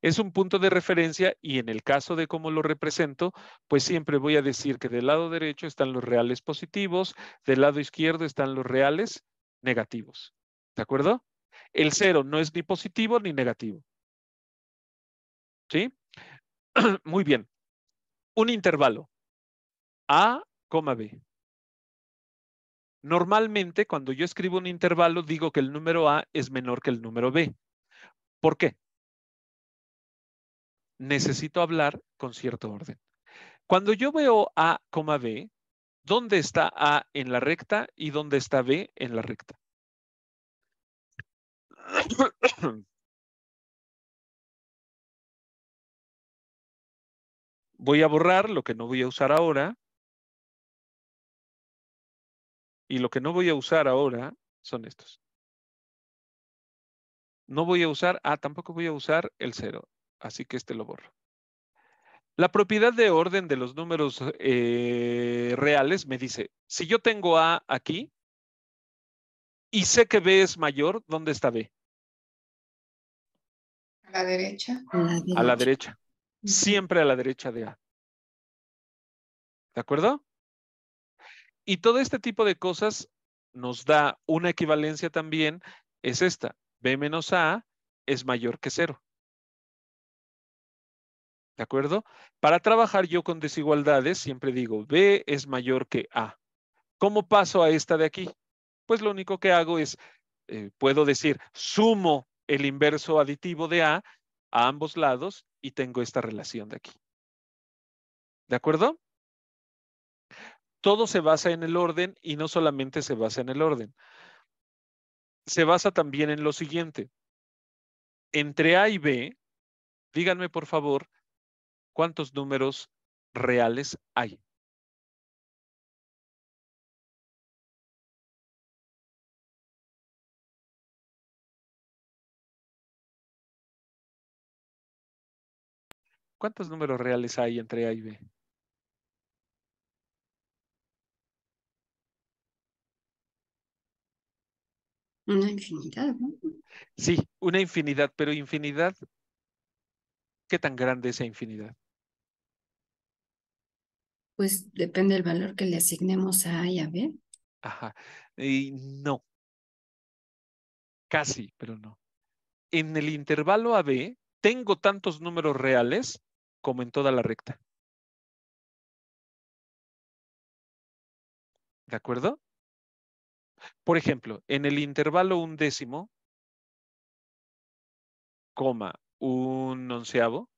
Es un punto de referencia y en el caso de cómo lo represento, pues siempre voy a decir que del lado derecho están los reales positivos, del lado izquierdo están los reales negativos. ¿De acuerdo? El 0 no es ni positivo ni negativo. ¿Sí? Muy bien. Un intervalo. A, B. Normalmente, cuando yo escribo un intervalo, digo que el número A es menor que el número B. ¿Por qué? Necesito hablar con cierto orden. Cuando yo veo A, B, ¿dónde está A en la recta y dónde está B en la recta? Voy a borrar lo que no voy a usar ahora. Y lo que no voy a usar ahora son estos. No voy a usar A, tampoco voy a usar el 0. Así que este lo borro. La propiedad de orden de los números reales me dice, si yo tengo A aquí y sé que B es mayor, ¿dónde está B? A la derecha. A la derecha. Siempre a la derecha de A. ¿De acuerdo? Y todo este tipo de cosas nos da una equivalencia también, es esta. B menos A es mayor que 0. ¿De acuerdo? Para trabajar yo con desigualdades, siempre digo, B es mayor que A. ¿Cómo paso a esta de aquí? Pues lo único que hago es, puedo decir, sumo el inverso aditivo de A ambos lados y tengo esta relación de aquí. ¿De acuerdo? Todo se basa en el orden y no solamente se basa en el orden. Se basa también en lo siguiente. Entre A y B, díganme por favor, ¿cuántos números reales hay? ¿Cuántos números reales hay entre A y B? Una infinidad, ¿no? Sí, una infinidad, pero infinidad, ¿qué tan grande es esa infinidad? Pues depende del valor que le asignemos a A y a B. Ajá. Y no, casi, pero no. En el intervalo AB tengo tantos números reales como en toda la recta. ¿De acuerdo? Por ejemplo, en el intervalo 1/10, coma, 1/11,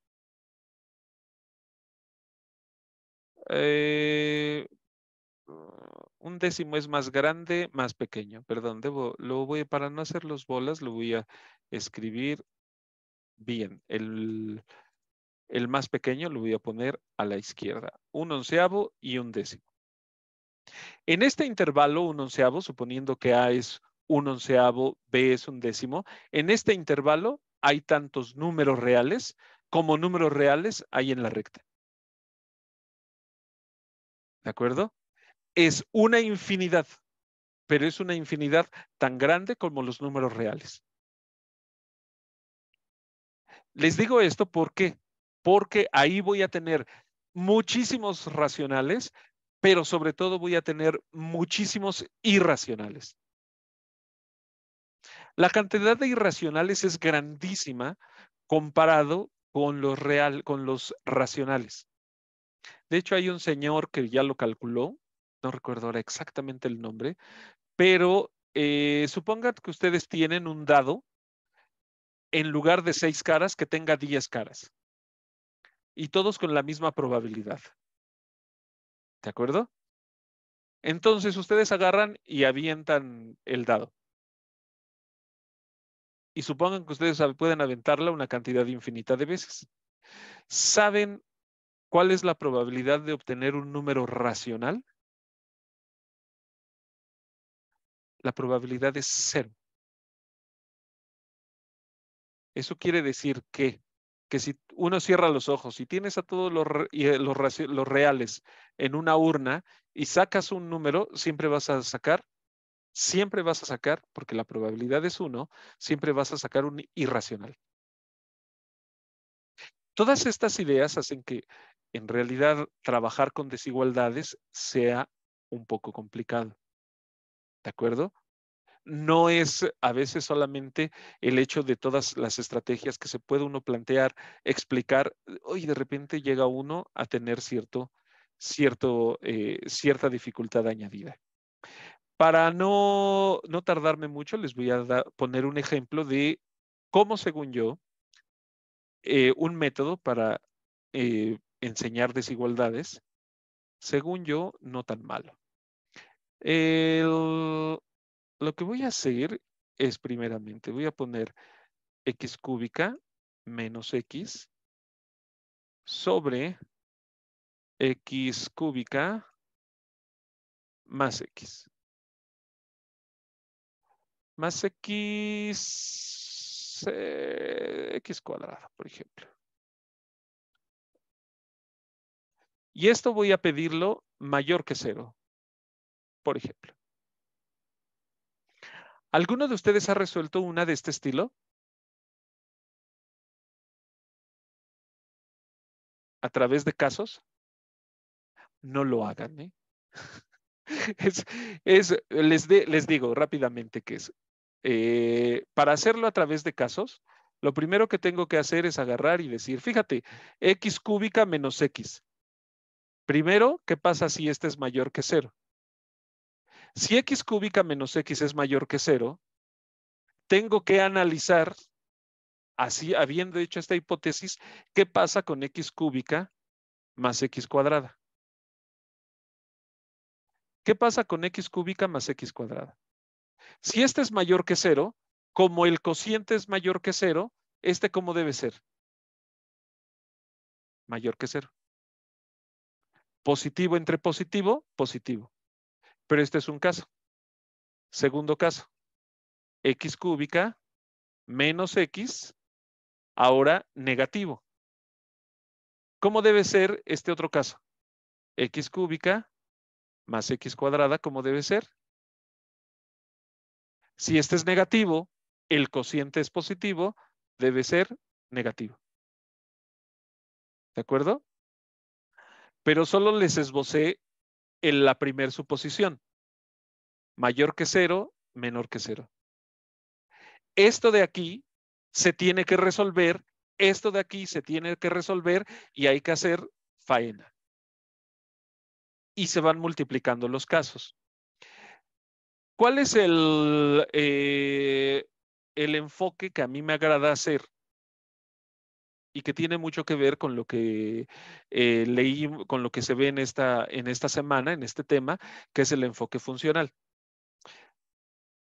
un décimo es más grande, más pequeño. Perdón, para no hacer los bolas, lo voy a escribir bien. El más pequeño lo voy a poner a la izquierda. 1/11 y 1/10. En este intervalo, 1/11, suponiendo que A es 1/11, B es 1/10, en este intervalo hay tantos números reales como números reales hay en la recta. ¿De acuerdo? Es una infinidad, pero es una infinidad tan grande como los números reales. Les digo esto porque ahí voy a tener muchísimos racionales, pero sobre todo voy a tener muchísimos irracionales. La cantidad de irracionales es grandísima comparado con los racionales. De hecho, hay un señor que ya lo calculó, no recuerdo ahora exactamente el nombre, pero supongan que ustedes tienen un dado en lugar de 6 caras que tenga 10 caras. y todos con la misma probabilidad. ¿De acuerdo? Entonces ustedes agarran y avientan el dado. Y supongan que ustedes pueden aventarla una cantidad infinita de veces. ¿Saben cuál es la probabilidad de obtener un número racional? La probabilidad es 0. Eso quiere decir que si uno cierra los ojos y tienes a todos los reales en una urna y sacas un número, siempre vas a sacar, porque la probabilidad es 1, siempre vas a sacar un irracional. Todas estas ideas hacen que en realidad trabajar con desigualdades sea un poco complicado. ¿De acuerdo? No es a veces solamente el hecho de todas las estrategias que se puede uno plantear, explicar, hoy de repente llega uno a tener cierta dificultad añadida. Para no tardarme mucho, les voy a poner un ejemplo de cómo, según yo, un método para enseñar desigualdades, según yo, no tan malo. Lo que voy a hacer es primeramente, voy a poner x cúbica menos x sobre x cúbica más x. Más x, x cuadrado, por ejemplo. Y esto voy a pedirlo mayor que 0, por ejemplo. ¿Alguno de ustedes ha resuelto una de este estilo? ¿A través de casos? No lo hagan, ¿eh? Les digo rápidamente que es. Para hacerlo a través de casos, lo primero que tengo que hacer es agarrar y decir, fíjate, x cúbica menos x. Primero, ¿qué pasa si este es mayor que 0? Si x cúbica menos x es mayor que 0, tengo que analizar, así habiendo hecho esta hipótesis, ¿qué pasa con x cúbica más x cuadrada? ¿Qué pasa con x cúbica más x cuadrada? Si este es mayor que 0, como el cociente es mayor que 0, ¿este cómo debe ser? Mayor que 0. Positivo entre positivo, positivo. Pero este es un caso. Segundo caso, x cúbica menos x, ahora negativo. ¿Cómo debe ser este otro caso? X cúbica más x cuadrada, ¿cómo debe ser? Si este es negativo, el cociente es positivo, debe ser negativo. ¿De acuerdo? Pero solo les esbocé en la primera suposición. Mayor que 0, menor que 0. Esto de aquí se tiene que resolver, esto de aquí se tiene que resolver y hay que hacer faena. Y se van multiplicando los casos. ¿Cuál es el enfoque que a mí me agrada hacer? Y que tiene mucho que ver con lo que leí, con lo que se ve en esta semana, en este tema, que es el enfoque funcional.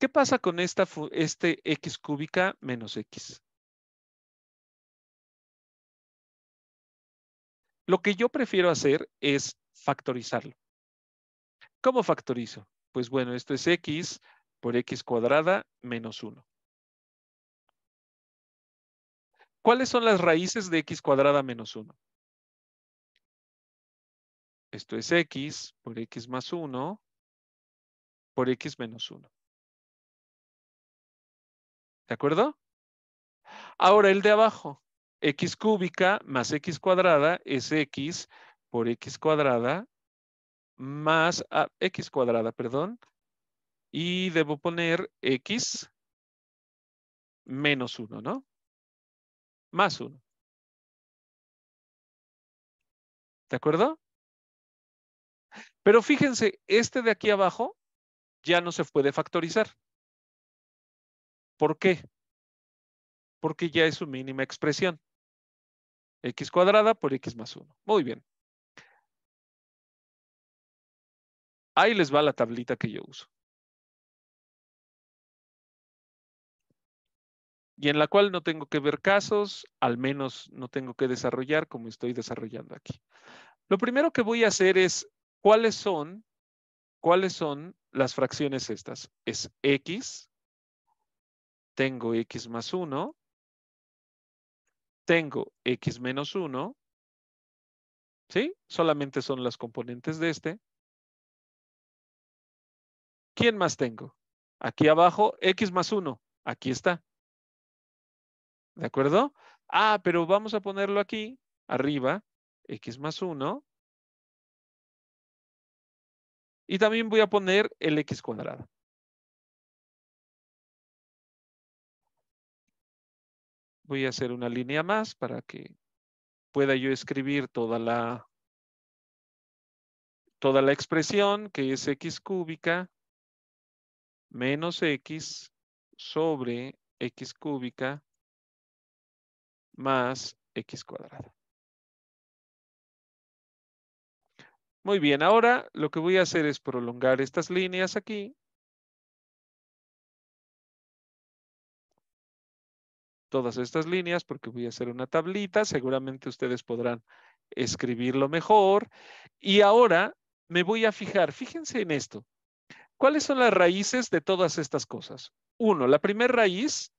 ¿Qué pasa con este x cúbica menos x? Lo que yo prefiero hacer es factorizarlo. ¿Cómo factorizo? Pues bueno, esto es x por x cuadrada menos 1. ¿Cuáles son las raíces de x cuadrada menos 1? Esto es x por x más 1 por x menos 1. ¿De acuerdo? Ahora el de abajo, x cúbica más x cuadrada es x por x cuadrada más x cuadrada, perdón. Y debo poner x menos 1, ¿no? Más 1. ¿De acuerdo? Pero fíjense, este de aquí abajo ya no se puede factorizar. ¿Por qué? Porque ya es su mínima expresión. X cuadrada por X más 1. Muy bien. Ahí les va la tablita que yo uso. Y en la cual no tengo que ver casos, al menos no tengo que desarrollar como estoy desarrollando aquí. Lo primero que voy a hacer es, ¿cuáles son las fracciones estas? Es X, tengo X más 1, tengo X menos 1, ¿sí? Solamente son las componentes de este. ¿Quién más tengo? Aquí abajo, X más 1, aquí está. ¿De acuerdo? Ah, pero vamos a ponerlo aquí, arriba, X más 1. Y también voy a poner el X cuadrado. Voy a hacer una línea más para que pueda yo escribir toda la expresión, que es X cúbica menos X sobre X cúbica más X cuadrada. Muy bien, ahora lo que voy a hacer es prolongar estas líneas aquí. Todas estas líneas porque voy a hacer una tablita. Seguramente ustedes podrán escribirlo mejor. Y ahora me voy a fijar, fíjense en esto. ¿Cuáles son las raíces de todas estas cosas? Uno, la primera raíz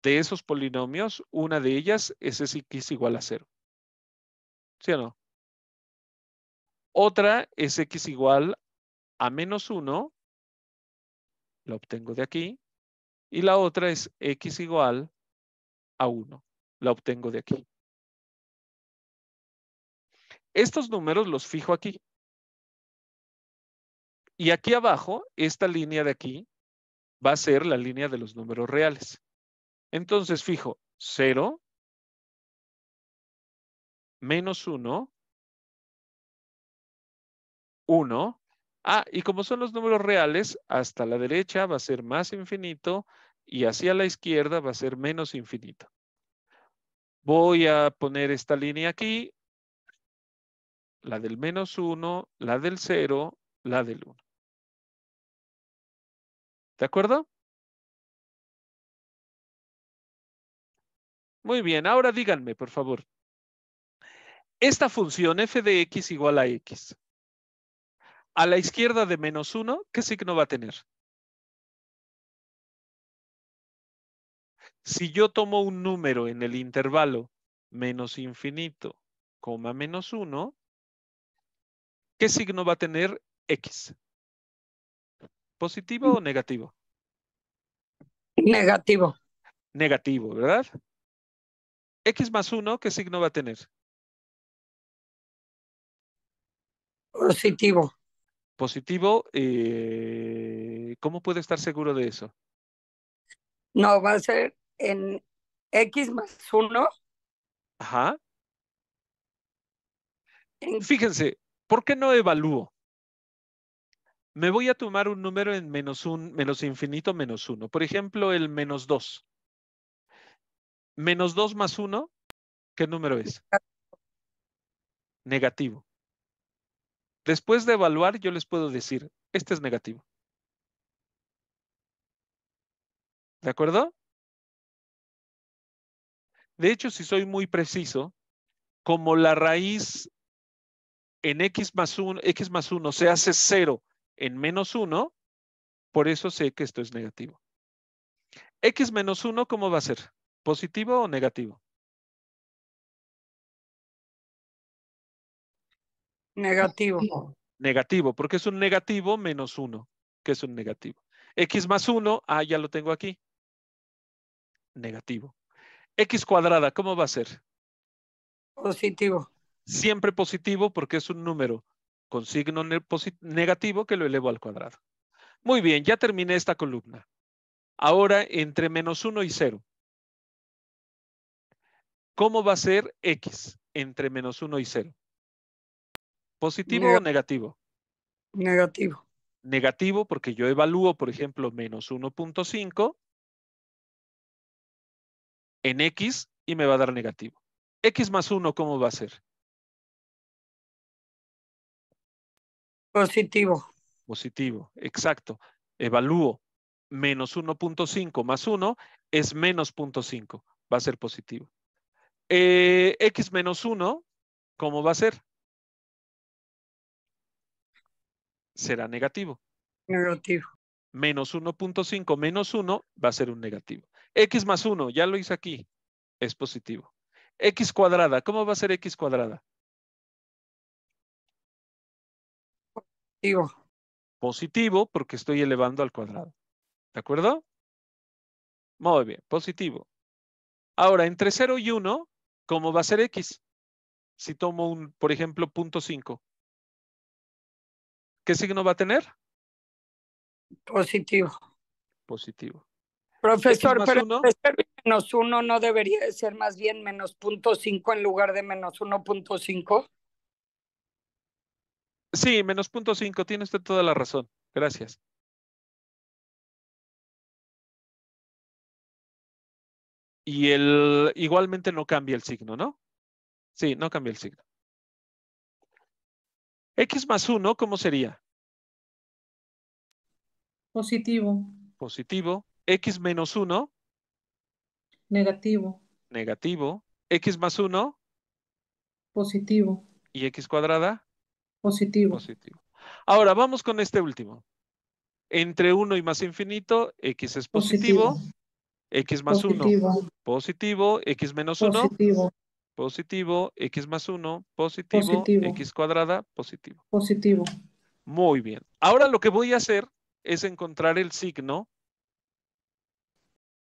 de esos polinomios, una de ellas es X igual a 0. ¿Sí o no? Otra es X igual a menos 1. La obtengo de aquí. Y la otra es X igual a 1. La obtengo de aquí. Estos números los fijo aquí. Y aquí abajo, esta línea de aquí, va a ser la línea de los números reales. Entonces fijo 0, menos 1, 1. Ah, y como son los números reales, hasta la derecha va a ser más infinito y hacia la izquierda va a ser menos infinito. Voy a poner esta línea aquí, la del menos 1, la del 0, la del 1. ¿De acuerdo? Muy bien, ahora díganme, por favor. Esta función f de x igual a x. A la izquierda de menos 1, ¿qué signo va a tener? Si yo tomo un número en el intervalo menos infinito, coma menos 1, ¿qué signo va a tener x? ¿Positivo o negativo? Negativo. Negativo, ¿verdad? X más 1, ¿qué signo va a tener? Positivo. Positivo, ¿cómo puede estar seguro de eso? No, va a ser en X más 1. Ajá. Fíjense, ¿por qué no evalúo? Me voy a tomar un número en menos infinito, menos 1. Por ejemplo, el menos 2. Menos 2 más 1, ¿qué número es? Negativo. Después de evaluar, yo les puedo decir, este es negativo. ¿De acuerdo? De hecho, si soy muy preciso, como la raíz en x más 1 se hace 0 en menos 1, por eso sé que esto es negativo. X menos 1, ¿cómo va a ser? ¿Positivo o negativo? Negativo. Negativo, porque es un negativo menos 1, que es un negativo. X más 1, ya lo tengo aquí. Negativo. X cuadrada, ¿cómo va a ser? Positivo. Siempre positivo porque es un número con signo negativo que lo elevo al cuadrado. Muy bien, ya terminé esta columna. Ahora, entre menos 1 y 0. ¿Cómo va a ser X entre menos 1 y 0? ¿Positivo o negativo? Negativo. Negativo porque yo evalúo, por ejemplo, menos 1.5 en X y me va a dar negativo. X más 1, ¿cómo va a ser? Positivo. Positivo, exacto. Evalúo. Menos 1.5 más 1 es menos 0.5. Va a ser positivo. X menos 1, ¿cómo va a ser? Será negativo. Negativo. Menos 1.5 menos 1 va a ser un negativo. X más 1, ya lo hice aquí, es positivo. X cuadrada, ¿cómo va a ser X cuadrada? Positivo. Positivo porque estoy elevando al cuadrado. ¿De acuerdo? Muy bien, positivo. Ahora, entre 0 y 1, ¿cómo va a ser X? Si tomo un, por ejemplo, 0.5. ¿Qué signo va a tener? Positivo. Positivo. X Profesor, más pero 1, entre 0 y menos 1 no debería de ser más bien menos 0.5 en lugar de menos 1.5. sí, menos 0.5, tiene usted toda la razón. Gracias. Y igualmente no cambia el signo, ¿no? Sí, no cambia el signo. X más 1, ¿cómo sería? Positivo. Positivo. X menos 1, Negativo. negativo. X más 1 Positivo. y X cuadrada, Positivo. positivo. Ahora, vamos con este último. Entre 1 y más infinito, X es positivo. Positivo. X más 1, Positivo. positivo. X menos 1, Positivo. positivo. X más 1, positivo. Positivo. X cuadrada, positivo. Positivo. Muy bien. Ahora lo que voy a hacer es encontrar el signo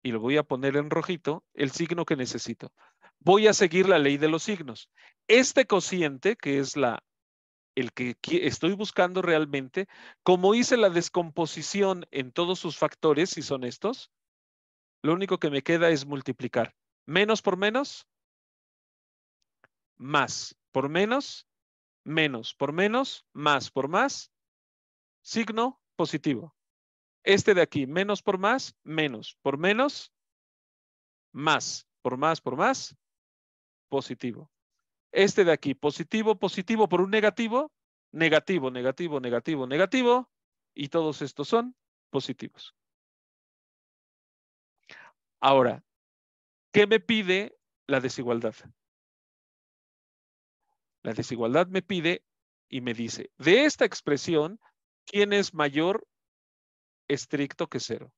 y lo voy a poner en rojito, el signo que necesito. Voy a seguir la ley de los signos. Este cociente, que es el que estoy buscando realmente, como hice la descomposición en todos sus factores, si son estos, lo único que me queda es multiplicar. Menos por menos, más por menos, menos por menos, más por más, signo positivo. Este de aquí, menos por más, menos por menos, más por más por más, positivo. Este de aquí, positivo, positivo por un negativo, negativo, negativo, negativo, negativo, y todos estos son positivos. Ahora, ¿qué me pide la desigualdad? La desigualdad me pide y me dice, de esta expresión, ¿quién es mayor estricto que 0?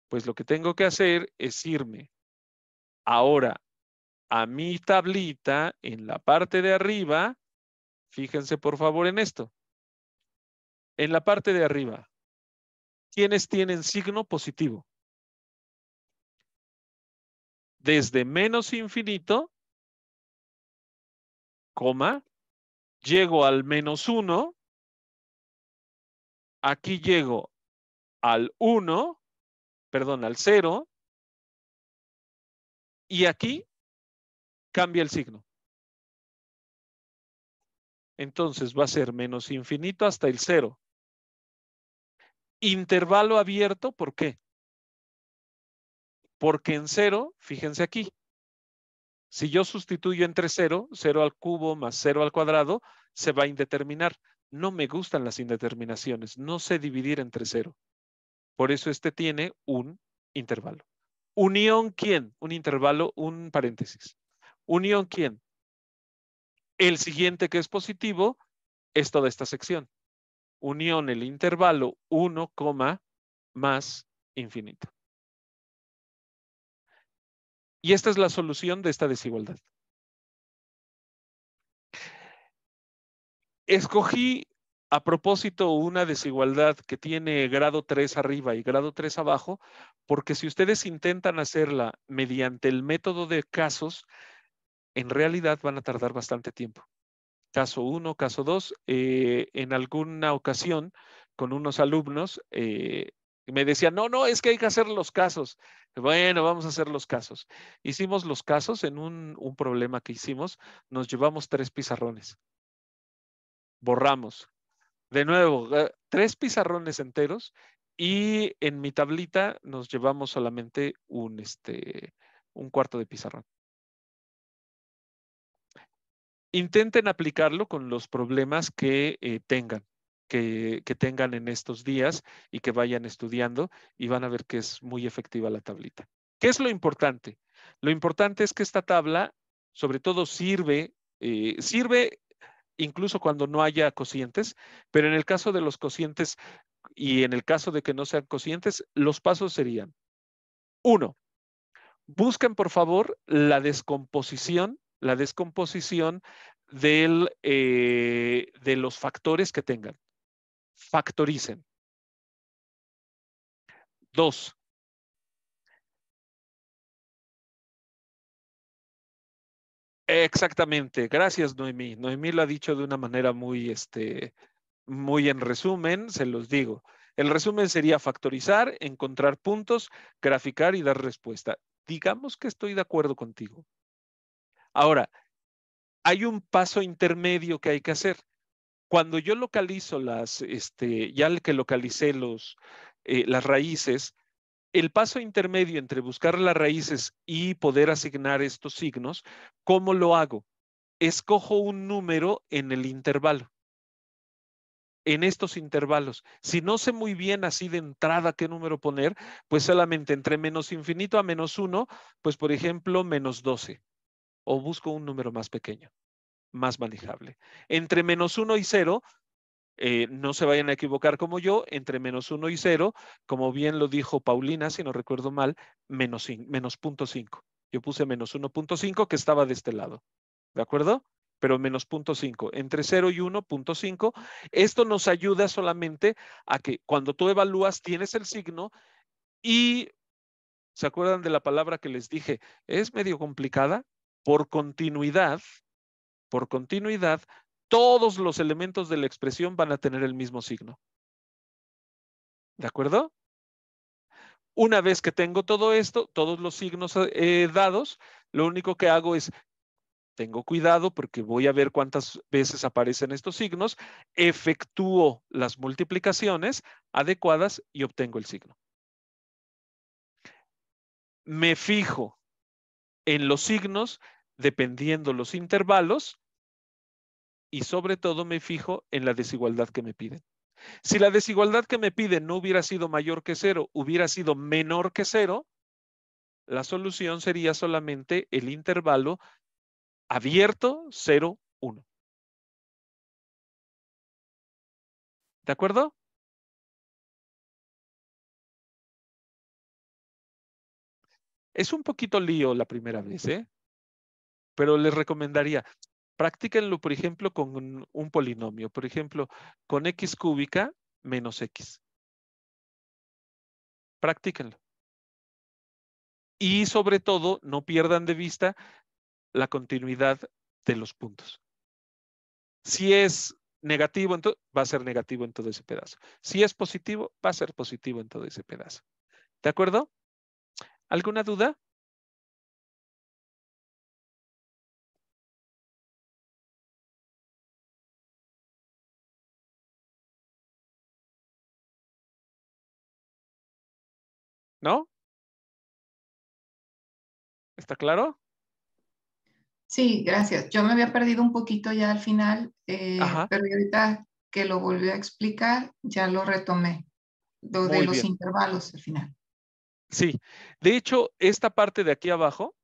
Pues lo que tengo que hacer es irme ahora a mi tablita en la parte de arriba. Fíjense por favor en esto. En la parte de arriba, ¿quiénes tienen signo positivo? Desde menos infinito, coma, llego al menos 1, aquí llego al 1, perdón, al 0, y aquí cambia el signo. Entonces va a ser menos infinito hasta el 0. Intervalo abierto, ¿por qué? Porque en 0, fíjense aquí, si yo sustituyo entre 0, 0 al cubo más 0 al cuadrado, se va a indeterminar. No me gustan las indeterminaciones, no sé dividir entre 0. Por eso este tiene un intervalo. ¿Unión quién? Un intervalo, un paréntesis. ¿Unión quién? El siguiente que es positivo es toda esta sección. Unión el intervalo 1, más infinito. Y esta es la solución de esta desigualdad. Escogí a propósito una desigualdad que tiene grado 3 arriba y grado 3 abajo, porque si ustedes intentan hacerla mediante el método de casos, en realidad van a tardar bastante tiempo. Caso 1, caso 2, en alguna ocasión con unos alumnos me decían, no, es que hay que hacer los casos. Bueno, vamos a hacer los casos. Hicimos los casos en un problema que hicimos, nos llevamos 3 pizarrones. Borramos. De nuevo, 3 pizarrones enteros y en mi tablita nos llevamos solamente un cuarto de pizarrón. Intenten aplicarlo con los problemas que tengan, que tengan en estos días y que vayan estudiando y van a ver que es muy efectiva la tablita. ¿Qué es lo importante? Lo importante es que esta tabla, sobre todo, sirve incluso cuando no haya cocientes, pero en el caso de los cocientes y en el caso de que no sean cocientes, los pasos serían: 1. Busquen, por favor, la descomposición de los factores que tengan. Factoricen. 2. Exactamente. Gracias, Noemí. Noemí lo ha dicho de una manera muy en resumen, se los digo. El resumen sería factorizar, encontrar puntos, graficar y dar respuesta. Digamos que estoy de acuerdo contigo. Ahora, hay un paso intermedio que hay que hacer. Cuando yo localizo ya que localicé las raíces, el paso intermedio entre buscar las raíces y poder asignar estos signos, ¿cómo lo hago? Escojo un número en el intervalo. En estos intervalos. Si no sé muy bien así de entrada qué número poner, pues solamente entre menos infinito a menos 1, pues por ejemplo, menos 12. O busco un número más pequeño, más manejable. Entre menos 1 y 0, no se vayan a equivocar como yo, entre menos 1 y 0, como bien lo dijo Paulina, si no recuerdo mal, menos 0.5. Yo puse menos 1.5 que estaba de este lado. ¿De acuerdo? Pero menos 0.5. Entre 0 y 1.5. Esto nos ayuda solamente a que cuando tú evalúas tienes el signo y ¿se acuerdan de la palabra que les dije? Es medio complicada. Por continuidad, todos los elementos de la expresión van a tener el mismo signo. ¿De acuerdo? Una vez que tengo todo esto, todos los signos dados, lo único que hago es, tengo cuidado porque voy a ver cuántas veces aparecen estos signos, efectúo las multiplicaciones adecuadas y obtengo el signo. Me fijo en los signos dependiendo los intervalos y sobre todo me fijo en la desigualdad que me piden. Si la desigualdad que me piden no hubiera sido mayor que 0, hubiera sido menor que 0, la solución sería solamente el intervalo abierto 0, 1. ¿De acuerdo? Es un poquito lío la primera vez, ¿eh? Pero les recomendaría, practíquenlo, por ejemplo, con un polinomio. Por ejemplo, con x cúbica menos x. Practíquenlo. Y sobre todo, no pierdan de vista la continuidad de los puntos. Si es negativo, entonces va a ser negativo en todo ese pedazo. Si es positivo, va a ser positivo en todo ese pedazo. ¿De acuerdo? ¿Alguna duda? ¿No? ¿Está claro? Sí, gracias. Yo me había perdido un poquito ya al final, Ajá. pero ahorita que lo volvió a explicar, ya lo retomé. Lo de Muy los bien. intervalos al final. Sí. De hecho, esta parte de aquí abajo,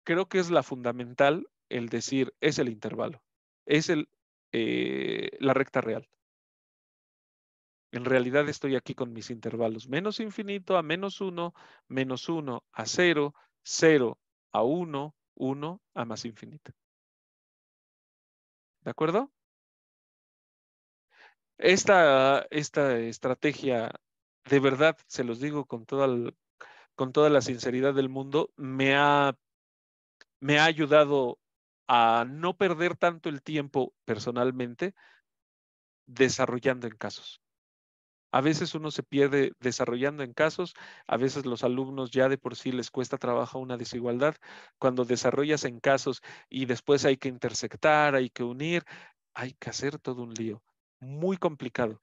creo que es la fundamental, el decir, es el intervalo. Es la recta real. En realidad estoy aquí con mis intervalos. Menos infinito a menos 1, menos 1 a 0, 0 a 1, 1 a más infinito. ¿De acuerdo? Esta estrategia, de verdad, se los digo con toda la sinceridad del mundo, me ha ayudado a no perder tanto el tiempo personalmente desarrollando en casos. A veces uno se pierde desarrollando en casos, a veces los alumnos ya de por sí les cuesta trabajo una desigualdad. Cuando desarrollas en casos y después hay que intersectar, hay que unir, hay que hacer todo un lío. Muy complicado.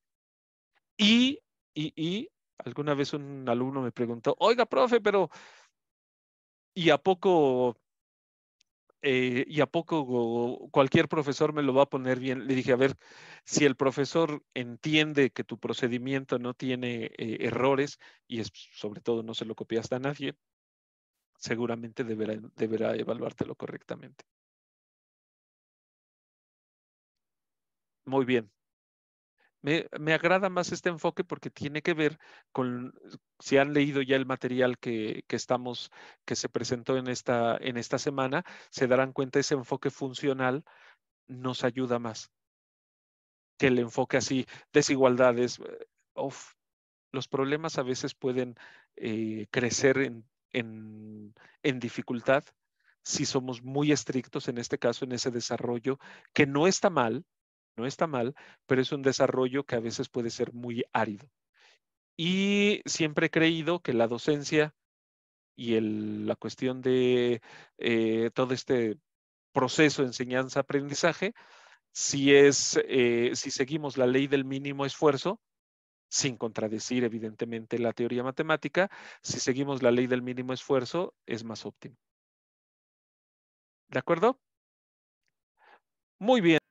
Y alguna vez un alumno me preguntó, oiga, profe, pero ¿y a poco ¿Y a poco cualquier profesor me lo va a poner bien? Le dije, a ver, si el profesor entiende que tu procedimiento no tiene errores y sobre todo no se lo copiaste a nadie, seguramente deberá evaluártelo correctamente. Muy bien. Me agrada más este enfoque porque tiene que ver con, si han leído ya el material que se presentó en esta semana, se darán cuenta ese enfoque funcional nos ayuda más que el enfoque así, desigualdades. Los problemas a veces pueden crecer en dificultad si somos muy estrictos, en este caso, en ese desarrollo, que no está mal, pero es un desarrollo que a veces puede ser muy árido. Y siempre he creído que la docencia y la cuestión de todo este proceso de enseñanza-aprendizaje, si seguimos la ley del mínimo esfuerzo, sin contradecir evidentemente la teoría matemática, si seguimos la ley del mínimo esfuerzo, es más óptimo. ¿De acuerdo? Muy bien.